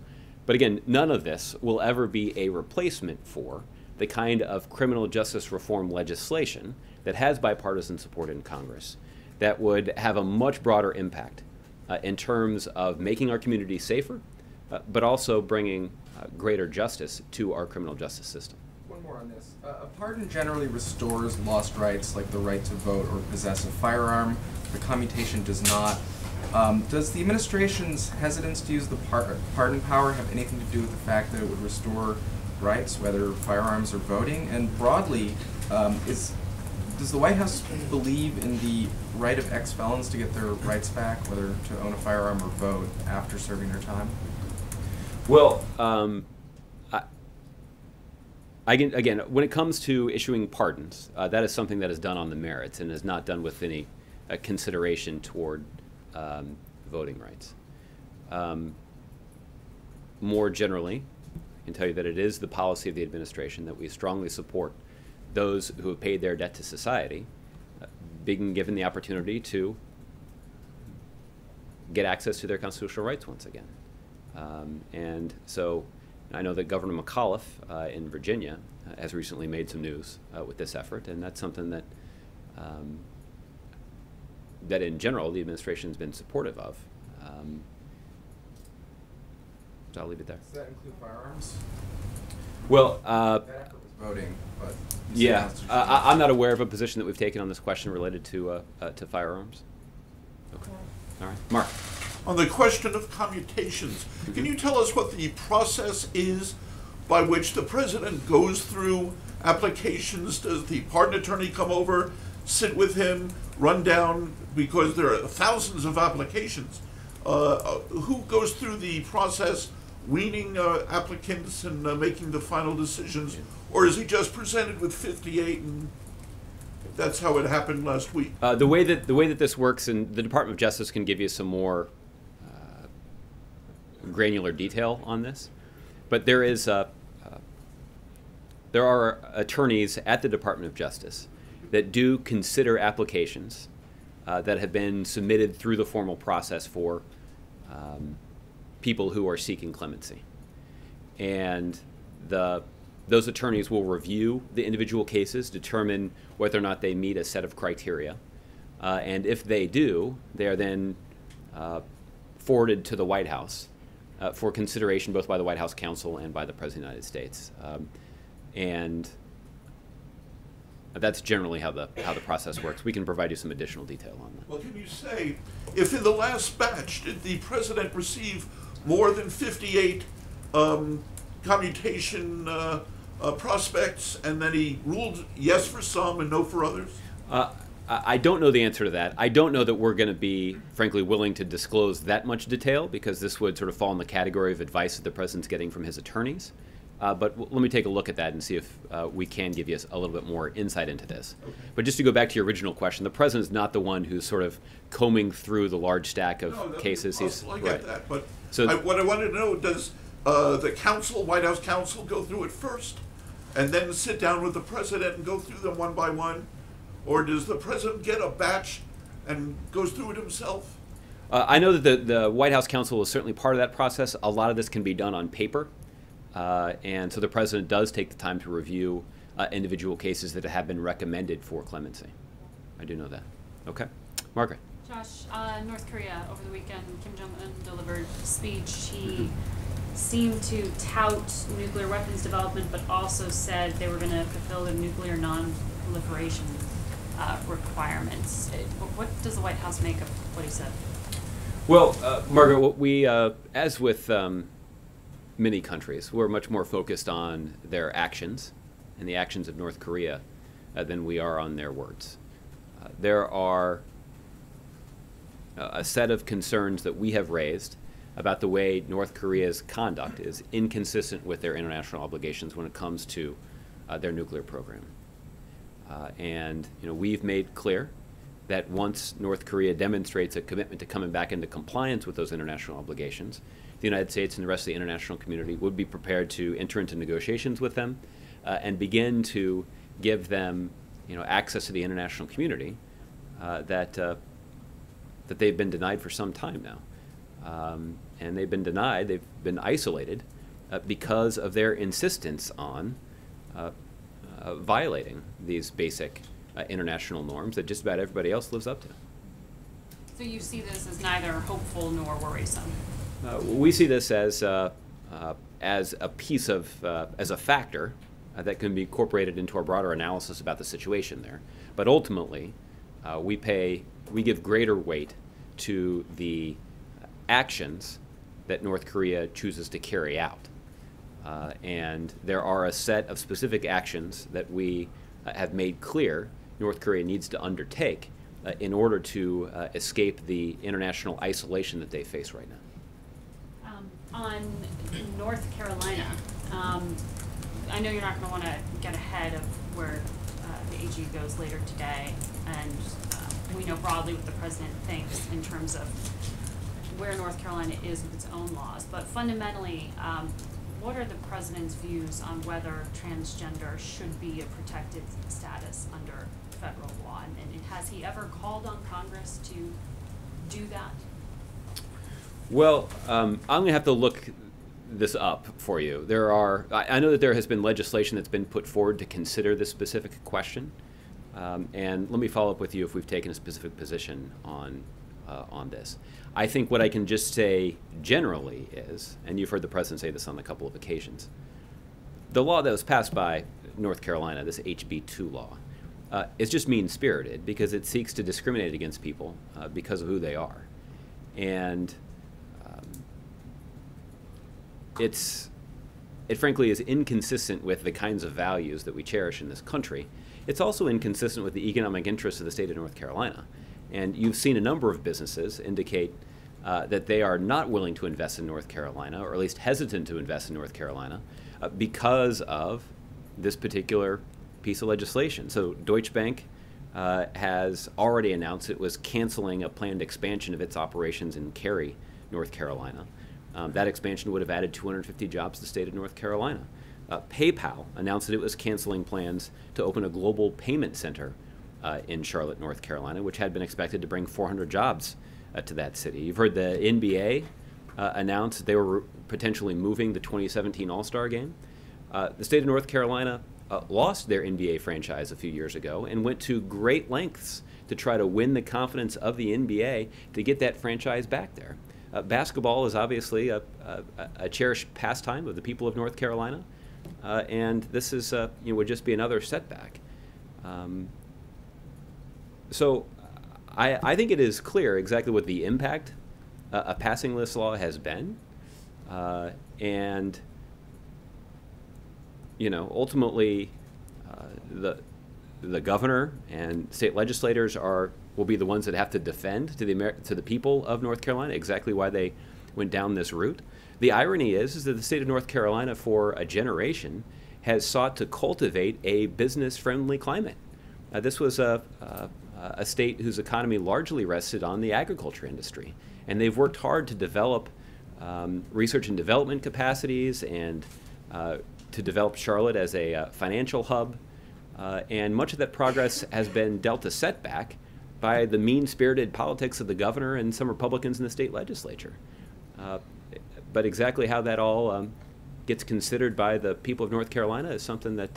Speaker 1: But again, none of this will ever be a replacement for the kind of criminal justice reform legislation that has bipartisan support in Congress that would have a much broader impact in terms of making our community safer, but also bringing greater justice to our criminal justice system.
Speaker 10: One more on this. A pardon generally restores lost rights like the right to vote or possess a firearm. The commutation does not. Does the administration's hesitance to use the pardon power have anything to do with the fact that it would restore rights, whether firearms or voting? And broadly, does the White House believe in the right of ex-felons to get their rights back, whether to own a firearm or vote after serving their time?
Speaker 1: Well, again, when it comes to issuing pardons, that is something that is done on the merits and is not done with any consideration toward voting rights. More generally, I can tell you that it is the policy of the administration that we strongly support those who have paid their debt to society being given the opportunity to get access to their constitutional rights once again. And so I know that Governor McAuliffe in Virginia has recently made some news with this effort, and that's something that that in general the administration has been supportive of. So I'll leave it there.
Speaker 10: Does that include firearms?
Speaker 1: Well,
Speaker 10: that effort was voting, but
Speaker 1: yeah, I'm not aware of a position that we've taken on this question related to firearms. Okay. All right, Mark.
Speaker 7: on the question of commutations. Can you tell us what the process is by which the president goes through applications? Does the pardon attorney come over, sit with him, run down, because there are thousands of applications? Who goes through the process, weaning applicants and making the final decisions? Or is he just presented with 58 and that's how it happened last week?
Speaker 1: The way that this works, and the Department of Justice can give you some more granular detail on this, but there are attorneys at the Department of Justice that do consider applications that have been submitted through the formal process for people who are seeking clemency, and those attorneys will review the individual cases, determine whether or not they meet a set of criteria, and if they do, they are then forwarded to the White House for consideration both by the White House counsel and by the President of the United States. And that's generally how the process works. We can provide you some additional detail on that.
Speaker 7: Well, can you say, if in the last batch, did the president receive more than 58 commutation prospects, and then he ruled yes for some and no for others?
Speaker 1: I don't know the answer to that. I don't know that we're going to be, frankly, willing to disclose that much detail, because this would sort of fall in the category of advice that the president's getting from his attorneys. But let me take a look at that and see if we can give you a little bit more insight into this. Okay. But just to go back to your original question, the president's not the one who's sort of combing through the large stack of cases.
Speaker 7: I get that, but what I wanted to know, does the counsel, White House counsel, go through it first and then sit down with the president and go through them one by one? Or does the president get a batch and goes through it himself?
Speaker 1: I know that the White House counsel is certainly part of that process. A lot of this can be done on paper. And so the president does take the time to review individual cases that have been recommended for clemency. I do know that. Okay. Margaret.
Speaker 11: Josh, North Korea, over the weekend, Kim Jong-un delivered a speech. He seemed to tout nuclear weapons development, but also said they were going to fulfill the nuclear non-proliferation requirements. What does the White House make of what he said?
Speaker 1: Well, Margaret, what we, as with many countries, we're much more focused on their actions and the actions of North Korea than we are on their words. There are a set of concerns that we have raised about the way North Korea's conduct is inconsistent with their international obligations when it comes to their nuclear program. And we've made clear that once North Korea demonstrates a commitment to coming back into compliance with those international obligations, the United States and the rest of the international community would be prepared to enter into negotiations with them and begin to give them access to the international community that they've been denied for some time now. And they've been denied, they've been isolated because of their insistence on violating these basic international norms that just about everybody else lives up to.
Speaker 11: So you see this as neither hopeful nor worrisome?
Speaker 1: We see this as a piece of, as a factor that can be incorporated into our broader analysis about the situation there. But ultimately, we give greater weight to the actions that North Korea chooses to carry out. And there are a set of specific actions that we have made clear North Korea needs to undertake in order to escape the international isolation that they face right now.
Speaker 11: On North Carolina, I know you're not going to want to get ahead of where the AG goes later today, and we know broadly what the president thinks in terms of where North Carolina is with its own laws. But fundamentally, what are the president's views on whether transgender should be a protected status under federal law? And has he ever called on Congress to do that?
Speaker 1: Well, I'm going to have to look this up for you. I know that there has been legislation that's been put forward to consider this specific question. And let me follow up with you if we've taken a specific position on this. I think what I can just say generally is, and you've heard the president say this on a couple of occasions, the law that was passed by North Carolina, this HB2 law, is just mean-spirited because it seeks to discriminate against people because of who they are. And it frankly is inconsistent with the kinds of values that we cherish in this country. It's also inconsistent with the economic interests of the state of North Carolina. And you've seen a number of businesses indicate that they are not willing to invest in North Carolina, or at least hesitant to invest in North Carolina, because of this particular piece of legislation. So Deutsche Bank has already announced it was canceling a planned expansion of its operations in Cary, North Carolina. That expansion would have added 250 jobs to the state of North Carolina. PayPal announced that it was canceling plans to open a global payment center in Charlotte, North Carolina, which had been expected to bring 400 jobs to that city. You've heard the NBA announce that they were potentially moving the 2017 All-Star Game. The state of North Carolina lost their NBA franchise a few years ago and went to great lengths to try to win the confidence of the NBA to get that franchise back there. Basketball is obviously a cherished pastime of the people of North Carolina, and this is would just be another setback. So I think it is clear exactly what the impact of passing this law has been, and ultimately the governor and state legislators will be the ones that have to defend to the people of North Carolina exactly why they went down this route. The irony is that the state of North Carolina for a generation has sought to cultivate a business-friendly climate. This was a state whose economy largely rested on the agriculture industry, and they've worked hard to develop research and development capacities and to develop Charlotte as a financial hub, and much of that progress has been dealt a setback by the mean-spirited politics of the governor and some Republicans in the state legislature. But exactly how that all gets considered by the people of North Carolina is something that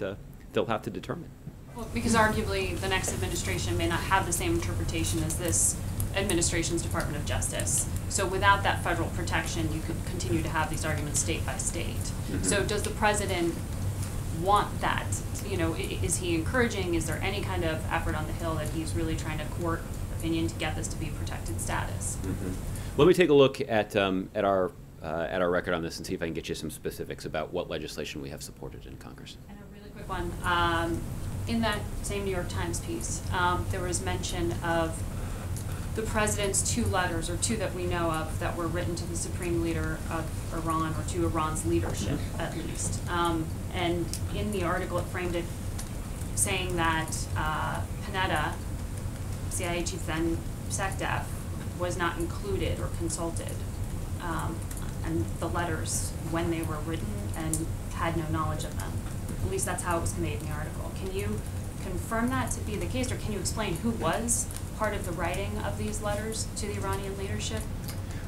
Speaker 1: they'll have to determine.
Speaker 11: Well, because arguably the next administration may not have the same interpretation as this administration's Department of Justice. So without that federal protection, you could continue to have these arguments state by state. Mm-hmm. So does the president want that? Is he encouraging? Is there any kind of effort on the Hill that he's really trying to court opinion to get this to be protected status?
Speaker 1: Mm-hmm. Let me take a look at our record on this and see if I can get you some specifics about what legislation we have supported in Congress.
Speaker 11: And a really quick one. In that same New York Times piece, there was mention of the president's two letters, or two that we know of, that were written to the supreme leader of Iran, or to Iran's leadership at least. And in the article it framed it saying that Panetta, CIA chief then SecDef, was not included or consulted, and the letters when they were written, and had no knowledge of them. At least that's how it was conveyed in the article. Can you confirm that to be the case, or can you explain who was part of the writing of these letters to the Iranian leadership?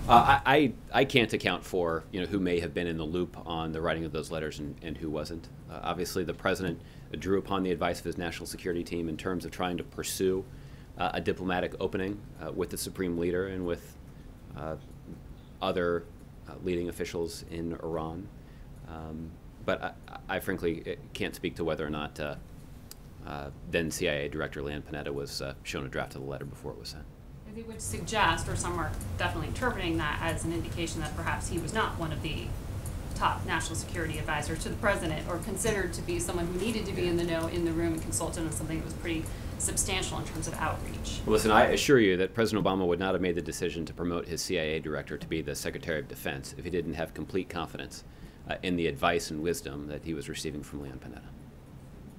Speaker 1: I can't account for who may have been in the loop on the writing of those letters and who wasn't. Obviously, the president drew upon the advice of his national security team in terms of trying to pursue a diplomatic opening with the supreme leader and with other leading officials in Iran. But I frankly can't speak to whether or not then CIA Director Leon Panetta was shown a draft of the letter before it was sent.
Speaker 11: They would suggest, or some are definitely interpreting that as an indication that perhaps he was not one of the top national security advisors to the president, or considered to be someone who needed to be in the know, in the room, and consulted on something that was pretty substantial in terms of outreach.
Speaker 1: Listen, I assure you that President Obama would not have made the decision to promote his CIA director to be the Secretary of Defense if he didn't have complete confidence in the advice and wisdom that he was receiving from Leon Panetta.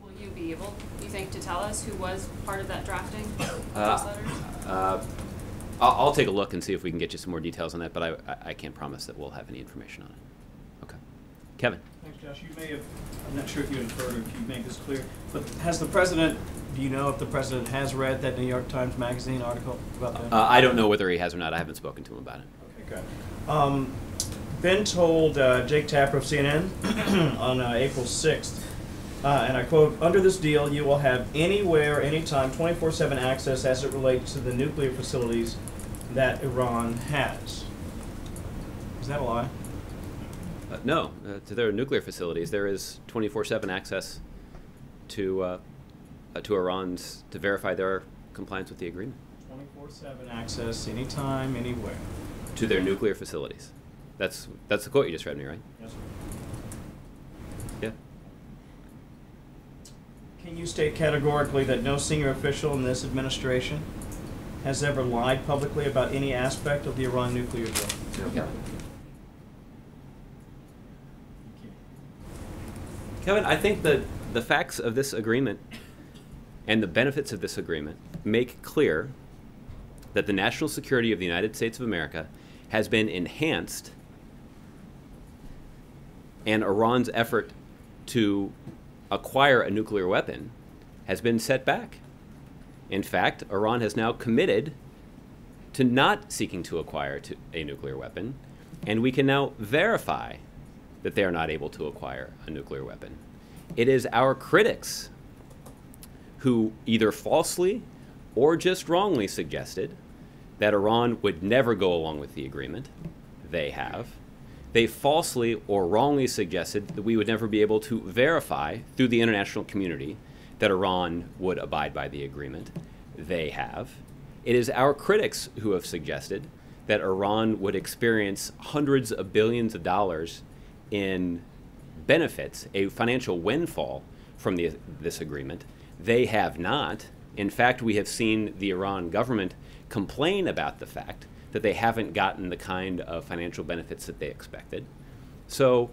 Speaker 11: Will you be able, you think, to tell us who was part of that drafting of those letters?
Speaker 1: I'll take a look and see if we can get you some more details on that, but I can't promise that we'll have any information on it. Okay. Kevin.
Speaker 12: Thanks, Josh. You may have, I'm not sure if you inferred or if you made this clear, but has the president, do you know if the president has read that New York Times Magazine article about that?
Speaker 1: I don't know whether he has or not. I haven't spoken to him about it.
Speaker 12: Okay, good. Ben told Jake Tapper of CNN on April 6th, and I quote, "Under this deal, you will have anywhere, anytime, 24/7 access as it relates to the nuclear facilities that Iran has." Is that a lie?
Speaker 1: No. To their nuclear facilities, there is 24/7 access to Iran's to verify their compliance with the agreement.
Speaker 12: 24/7 access, anytime, anywhere.
Speaker 1: To their nuclear facilities. That's the quote you just read me, right?
Speaker 12: Yes.
Speaker 1: Yeah.
Speaker 12: Can you state categorically that no senior official in this administration has ever lied publicly about any aspect of the Iran nuclear deal?
Speaker 1: Yeah. Kevin, I think that the facts of this agreement and the benefits of this agreement make clear that the national security of the United States of America has been enhanced, and Iran's effort to acquire a nuclear weapon has been set back. In fact, Iran has now committed to not seeking to acquire a nuclear weapon, and we can now verify that they are not able to acquire a nuclear weapon. It is our critics who either falsely or just wrongly suggested that Iran would never go along with the agreement. They have. They falsely or wrongly suggested that we would never be able to verify through the international community that Iran would abide by the agreement. They have. It is our critics who have suggested that Iran would experience hundreds of billions of dollars in benefits, a financial windfall from this agreement. They have not. In fact, we have seen the Iran government complain about the fact that they haven't gotten the kind of financial benefits that they expected. So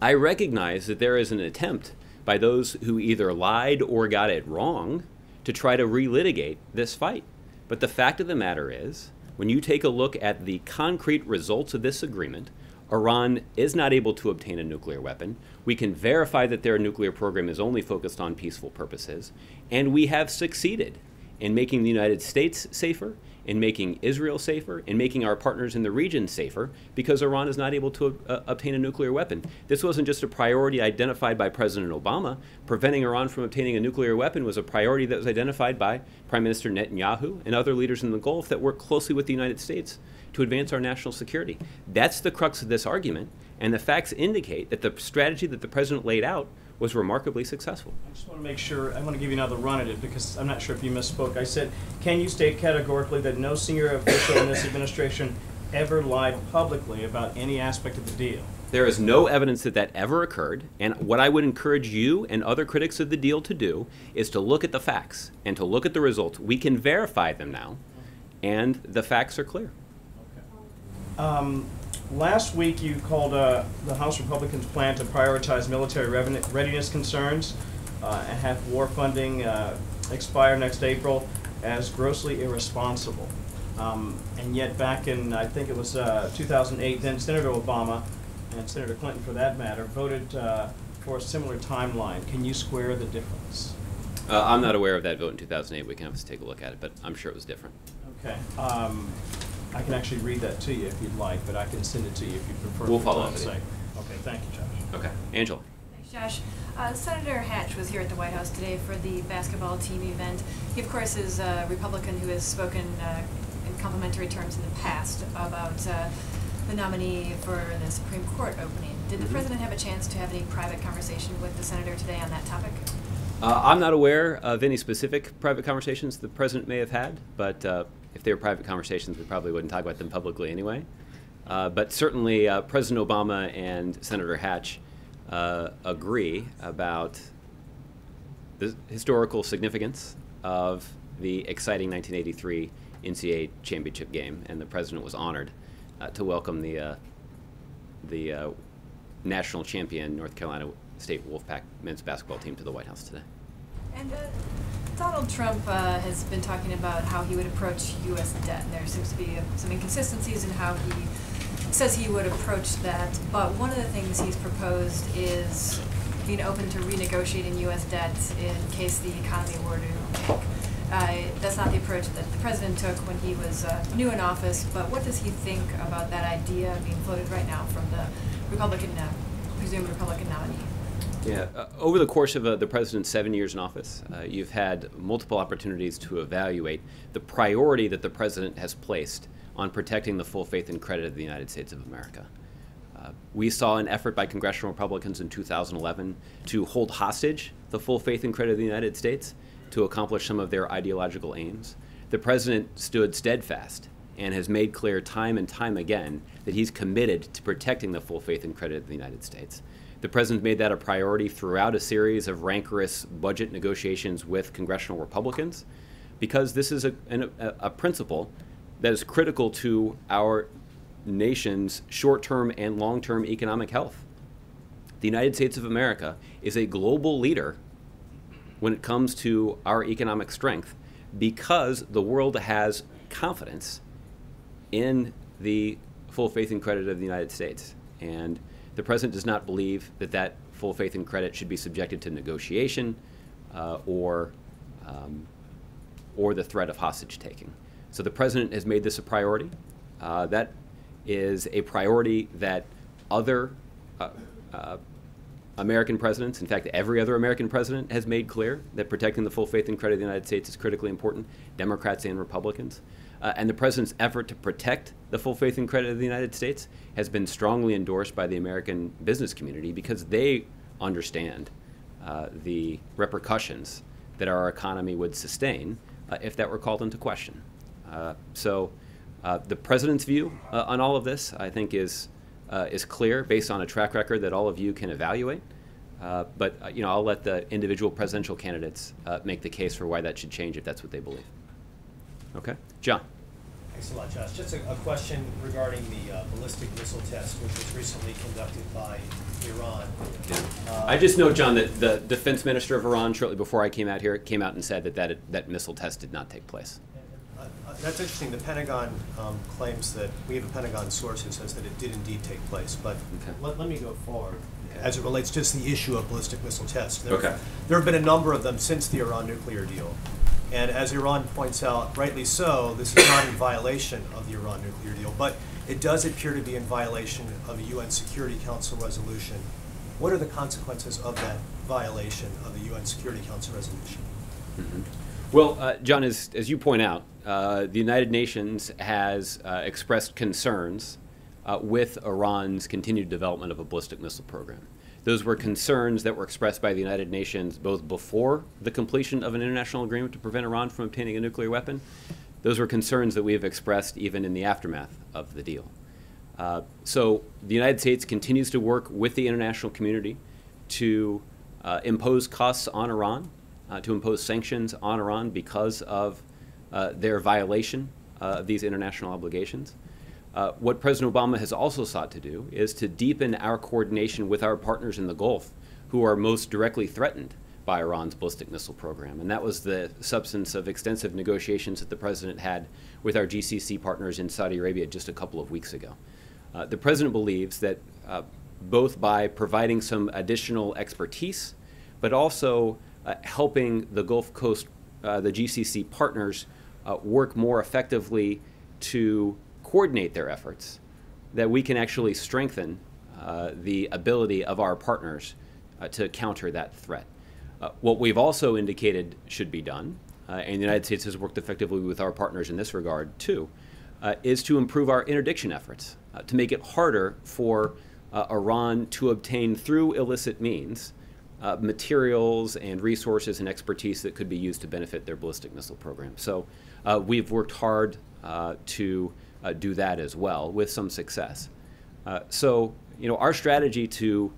Speaker 1: I recognize that there is an attempt by those who either lied or got it wrong to try to relitigate this fight. But the fact of the matter is, when you take a look at the concrete results of this agreement, Iran is not able to obtain a nuclear weapon. We can verify that their nuclear program is only focused on peaceful purposes. And we have succeeded in making the United States safer, in making Israel safer, in making our partners in the region safer, because Iran is not able to obtain a nuclear weapon. This wasn't just a priority identified by President Obama. Preventing Iran from obtaining a nuclear weapon was a priority that was identified by Prime Minister Netanyahu and other leaders in the Gulf that work closely with the United States to advance our national security. That's the crux of this argument, and the facts indicate that the strategy that the president laid out was remarkably successful.
Speaker 12: I just want to make sure, I want to give you another run at it because I'm not sure if you misspoke. I said, can you state categorically that no senior official in this administration ever lied publicly about any aspect of the deal?
Speaker 1: There is no evidence that that ever occurred, and what I would encourage you and other critics of the deal to do is to look at the facts and to look at the results. We can verify them now, and the facts are clear.
Speaker 12: Okay. Last week you called the House Republicans' plan to prioritize military readiness concerns and have war funding expire next April as grossly irresponsible. And yet back in, I think it was 2008, then Senator Obama and Senator Clinton, for that matter, voted for a similar timeline. Can you square the difference?
Speaker 1: I'm not aware of that vote in 2008. We can have to take a look at it, but I'm sure it was different.
Speaker 12: Okay. I can actually read that to you if you'd like, but I can send it to you if you prefer.
Speaker 1: We'll follow up with you.
Speaker 12: Okay, thank you, Josh.
Speaker 1: Okay. Angela.
Speaker 13: Thanks, Josh. Senator Hatch was here at the White House today for the basketball team event. He, of course, is a Republican who has spoken in complimentary terms in the past about the nominee for the Supreme Court opening. Did the president have a chance to have any private conversation with the senator today on that topic?
Speaker 1: I'm not aware of any specific private conversations the president may have had, but if they were private conversations, we probably wouldn't talk about them publicly anyway. But certainly President Obama and Senator Hatch agree about the historical significance of the exciting 1983 NCAA championship game, and the president was honored to welcome the national champion North Carolina State Wolfpack men's basketball team to the White House today.
Speaker 13: And Donald Trump has been talking about how he would approach U.S. debt, and there seems to be some inconsistencies in how he says he would approach that. But one of the things he's proposed is being open to renegotiating U.S. debt in case the economy were to tank. That's not the approach that the president took when he was new in office, but what does he think about that idea being floated right now from the presumed Republican nominee?
Speaker 1: Yeah, over the course of the president's 7 years in office, you've had multiple opportunities to evaluate the priority that the president has placed on protecting the full faith and credit of the United States of America. We saw an effort by congressional Republicans in 2011 to hold hostage the full faith and credit of the United States to accomplish some of their ideological aims. The president stood steadfast and has made clear time and time again that he's committed to protecting the full faith and credit of the United States. The President made that a priority throughout a series of rancorous budget negotiations with congressional Republicans, because this is a principle that is critical to our nation's short-term and long-term economic health. The United States of America is a global leader when it comes to our economic strength because the world has confidence in the full faith and credit of the United States. And the President does not believe that that full faith and credit should be subjected to negotiation or the threat of hostage taking. So the President has made this a priority. That is a priority that other American presidents, in fact, every other American president has made clear that protecting the full faith and credit of the United States is critically important, Democrats and Republicans. And the President's effort to protect the full faith and credit of the United States has been strongly endorsed by the American business community because they understand the repercussions that our economy would sustain if that were called into question. So the President's view on all of this, I think, is clear based on a track record that all of you can evaluate. But I'll let the individual presidential candidates make the case for why that should change if that's what they believe. Okay, John.
Speaker 14: Thanks a lot, Josh. Just a question regarding the ballistic missile test, which was recently conducted by Iran.
Speaker 1: I just know, John, that the defense minister of Iran, shortly before I came out here, came out and said that missile test did not take place.
Speaker 14: That's interesting. The Pentagon claims that, we have a Pentagon source who says that it did indeed take place. But let me go forward as it relates just to the issue of ballistic missile tests. There have been a number of them since the Iran nuclear deal. And as Iran points out, rightly so, this is not in violation of the Iran nuclear deal, but it does appear to be in violation of a UN Security Council resolution. What are the consequences of that violation of the UN Security Council resolution?
Speaker 1: Well, John, as you point out, the United Nations has expressed concerns with Iran's continued development of a ballistic missile program. Those were concerns that were expressed by the United Nations both before the completion of an international agreement to prevent Iran from obtaining a nuclear weapon. Those were concerns that we have expressed even in the aftermath of the deal. So the United States continues to work with the international community to impose costs on Iran, to impose sanctions on Iran because of their violation of these international obligations. What President Obama has also sought to do is to deepen our coordination with our partners in the Gulf who are most directly threatened by Iran's ballistic missile program. And that was the substance of extensive negotiations that the President had with our GCC partners in Saudi Arabia just a couple of weeks ago. The President believes that both by providing some additional expertise, but also helping the Gulf Coast, the GCC partners, work more effectively to coordinate their efforts, that we can actually strengthen the ability of our partners to counter that threat. What we've also indicated should be done, and the United States has worked effectively with our partners in this regard too, is to improve our interdiction efforts, to make it harder for Iran to obtain through illicit means materials and resources and expertise that could be used to benefit their ballistic missile program. So we've worked hard to do that as well with some success. So our strategy to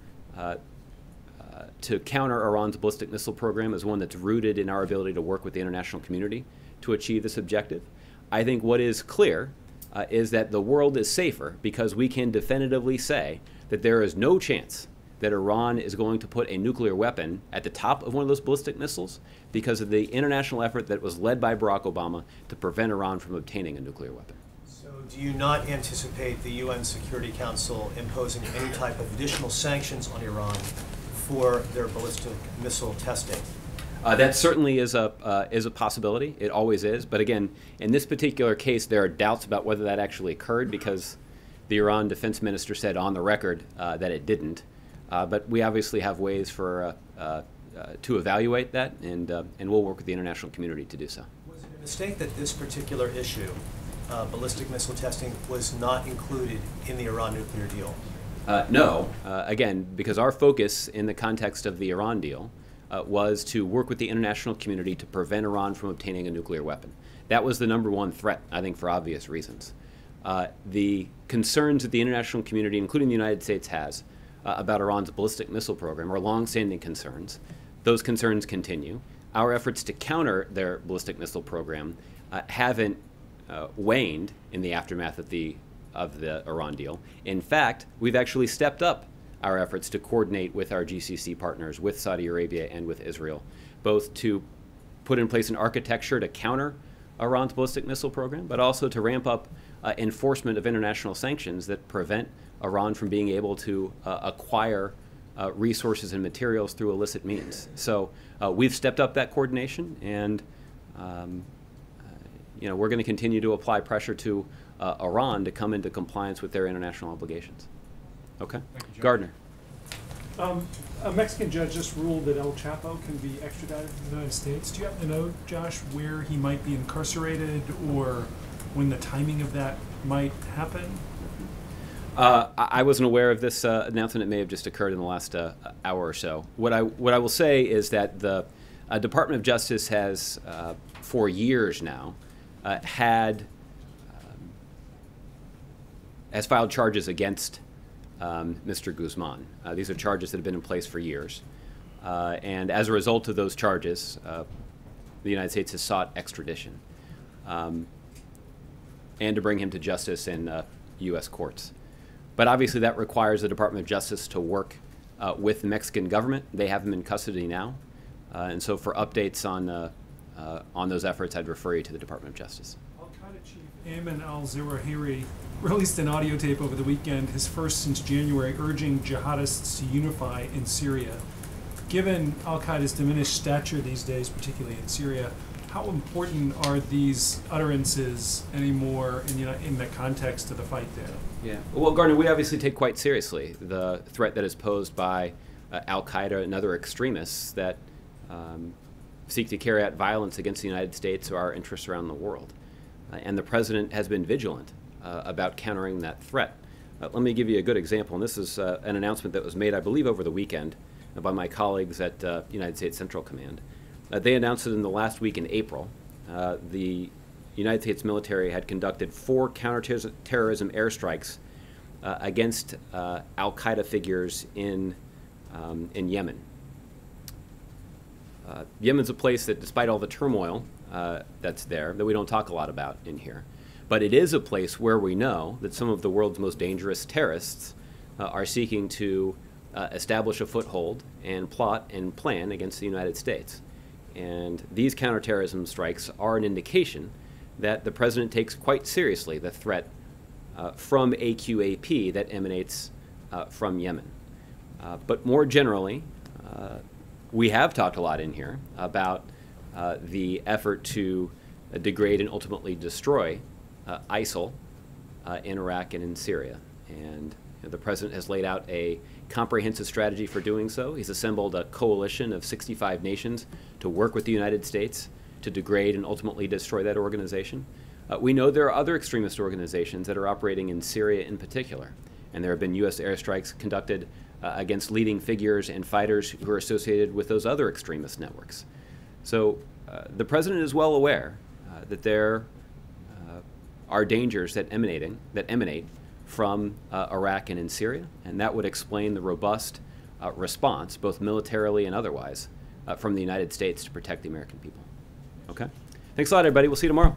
Speaker 1: counter Iran's ballistic missile program is one that's rooted in our ability to work with the international community to achieve this objective. I think what is clear is that the world is safer because we can definitively say that there is no chance that Iran is going to put a nuclear weapon at the top of one of those ballistic missiles because of the international effort that was led by Barack Obama to prevent Iran from obtaining a nuclear weapon.
Speaker 14: So do you not anticipate the UN Security Council imposing any type of additional sanctions on Iran for their ballistic missile testing?
Speaker 1: That certainly is a possibility. It always is. But again, in this particular case, there are doubts about whether that actually occurred because the Iran defense minister said on the record that it didn't. But we obviously have ways for to evaluate that, and we'll work with the international community to do so.
Speaker 14: Was it a mistake that this particular issue, ballistic missile testing, was not included in the Iran nuclear deal?
Speaker 1: No. Again, because our focus in the context of the Iran deal was to work with the international community to prevent Iran from obtaining a nuclear weapon. That was the #1 threat, I think, for obvious reasons. The concerns that the international community, including the United States, has about Iran's ballistic missile program are longstanding concerns. Those concerns continue. Our efforts to counter their ballistic missile program haven't waned in the aftermath of the Iran deal. In fact, we've actually stepped up our efforts to coordinate with our GCC partners, with Saudi Arabia and with Israel, both to put in place an architecture to counter Iran's ballistic missile program, but also to ramp up enforcement of international sanctions that prevent Iran from being able to acquire resources and materials through illicit means. So we've stepped up that coordination, and we're going to continue to apply pressure to Iran to come into compliance with their international obligations. Okay? Gardner.
Speaker 15: A Mexican judge just ruled that El Chapo can be extradited to the United States. Do you happen to know, Josh, where he might be incarcerated or when the timing of that might happen?
Speaker 1: I wasn't aware of this announcement. It may have just occurred in the last hour or so. What I will say is that the Department of Justice has, for years now, has filed charges against Mr. Guzman. These are charges that have been in place for years. And as a result of those charges, the United States has sought extradition and to bring him to justice in U.S. courts. But obviously that requires the Department of Justice to work with the Mexican government. They have him in custody now. And so for updates on those efforts, I'd refer you to the Department of Justice.
Speaker 15: Al-Qaeda chief Ayman al-Zawahiri released an audio tape over the weekend, his first since January, urging jihadists to unify in Syria. Given al-Qaeda's diminished stature these days, particularly in Syria, how important are these utterances anymore in the context of the fight there?
Speaker 1: Yeah. Well, Gardner, we obviously take quite seriously the threat that is posed by al-Qaeda and other extremists that seek to carry out violence against the United States or our interests around the world. And the President has been vigilant about countering that threat. Let me give you a good example, and this is an announcement that was made, I believe, over the weekend by my colleagues at United States Central Command. They announced that in the last week in April, the United States military had conducted 4 counterterrorism airstrikes against al-Qaeda figures in Yemen. Yemen's a place that, despite all the turmoil that's there, that we don't talk a lot about in here, but it is a place where we know that some of the world's most dangerous terrorists are seeking to establish a foothold and plot and plan against the United States. And these counterterrorism strikes are an indication that the President takes quite seriously the threat from AQAP that emanates from Yemen. But more generally, we have talked a lot in here about the effort to degrade and ultimately destroy ISIL in Iraq and in Syria. And the President has laid out a comprehensive strategy for doing so. He's assembled a coalition of 65 nations to work with the United States to degrade and ultimately destroy that organization. We know there are other extremist organizations that are operating in Syria in particular, and there have been U.S. airstrikes conducted against leading figures and fighters who are associated with those other extremist networks. So the President is well aware that there are dangers that emanate from Iraq and in Syria, and that would explain the robust response, both militarily and otherwise, from the United States to protect the American people. Okay? Thanks a lot, everybody. We'll see you tomorrow.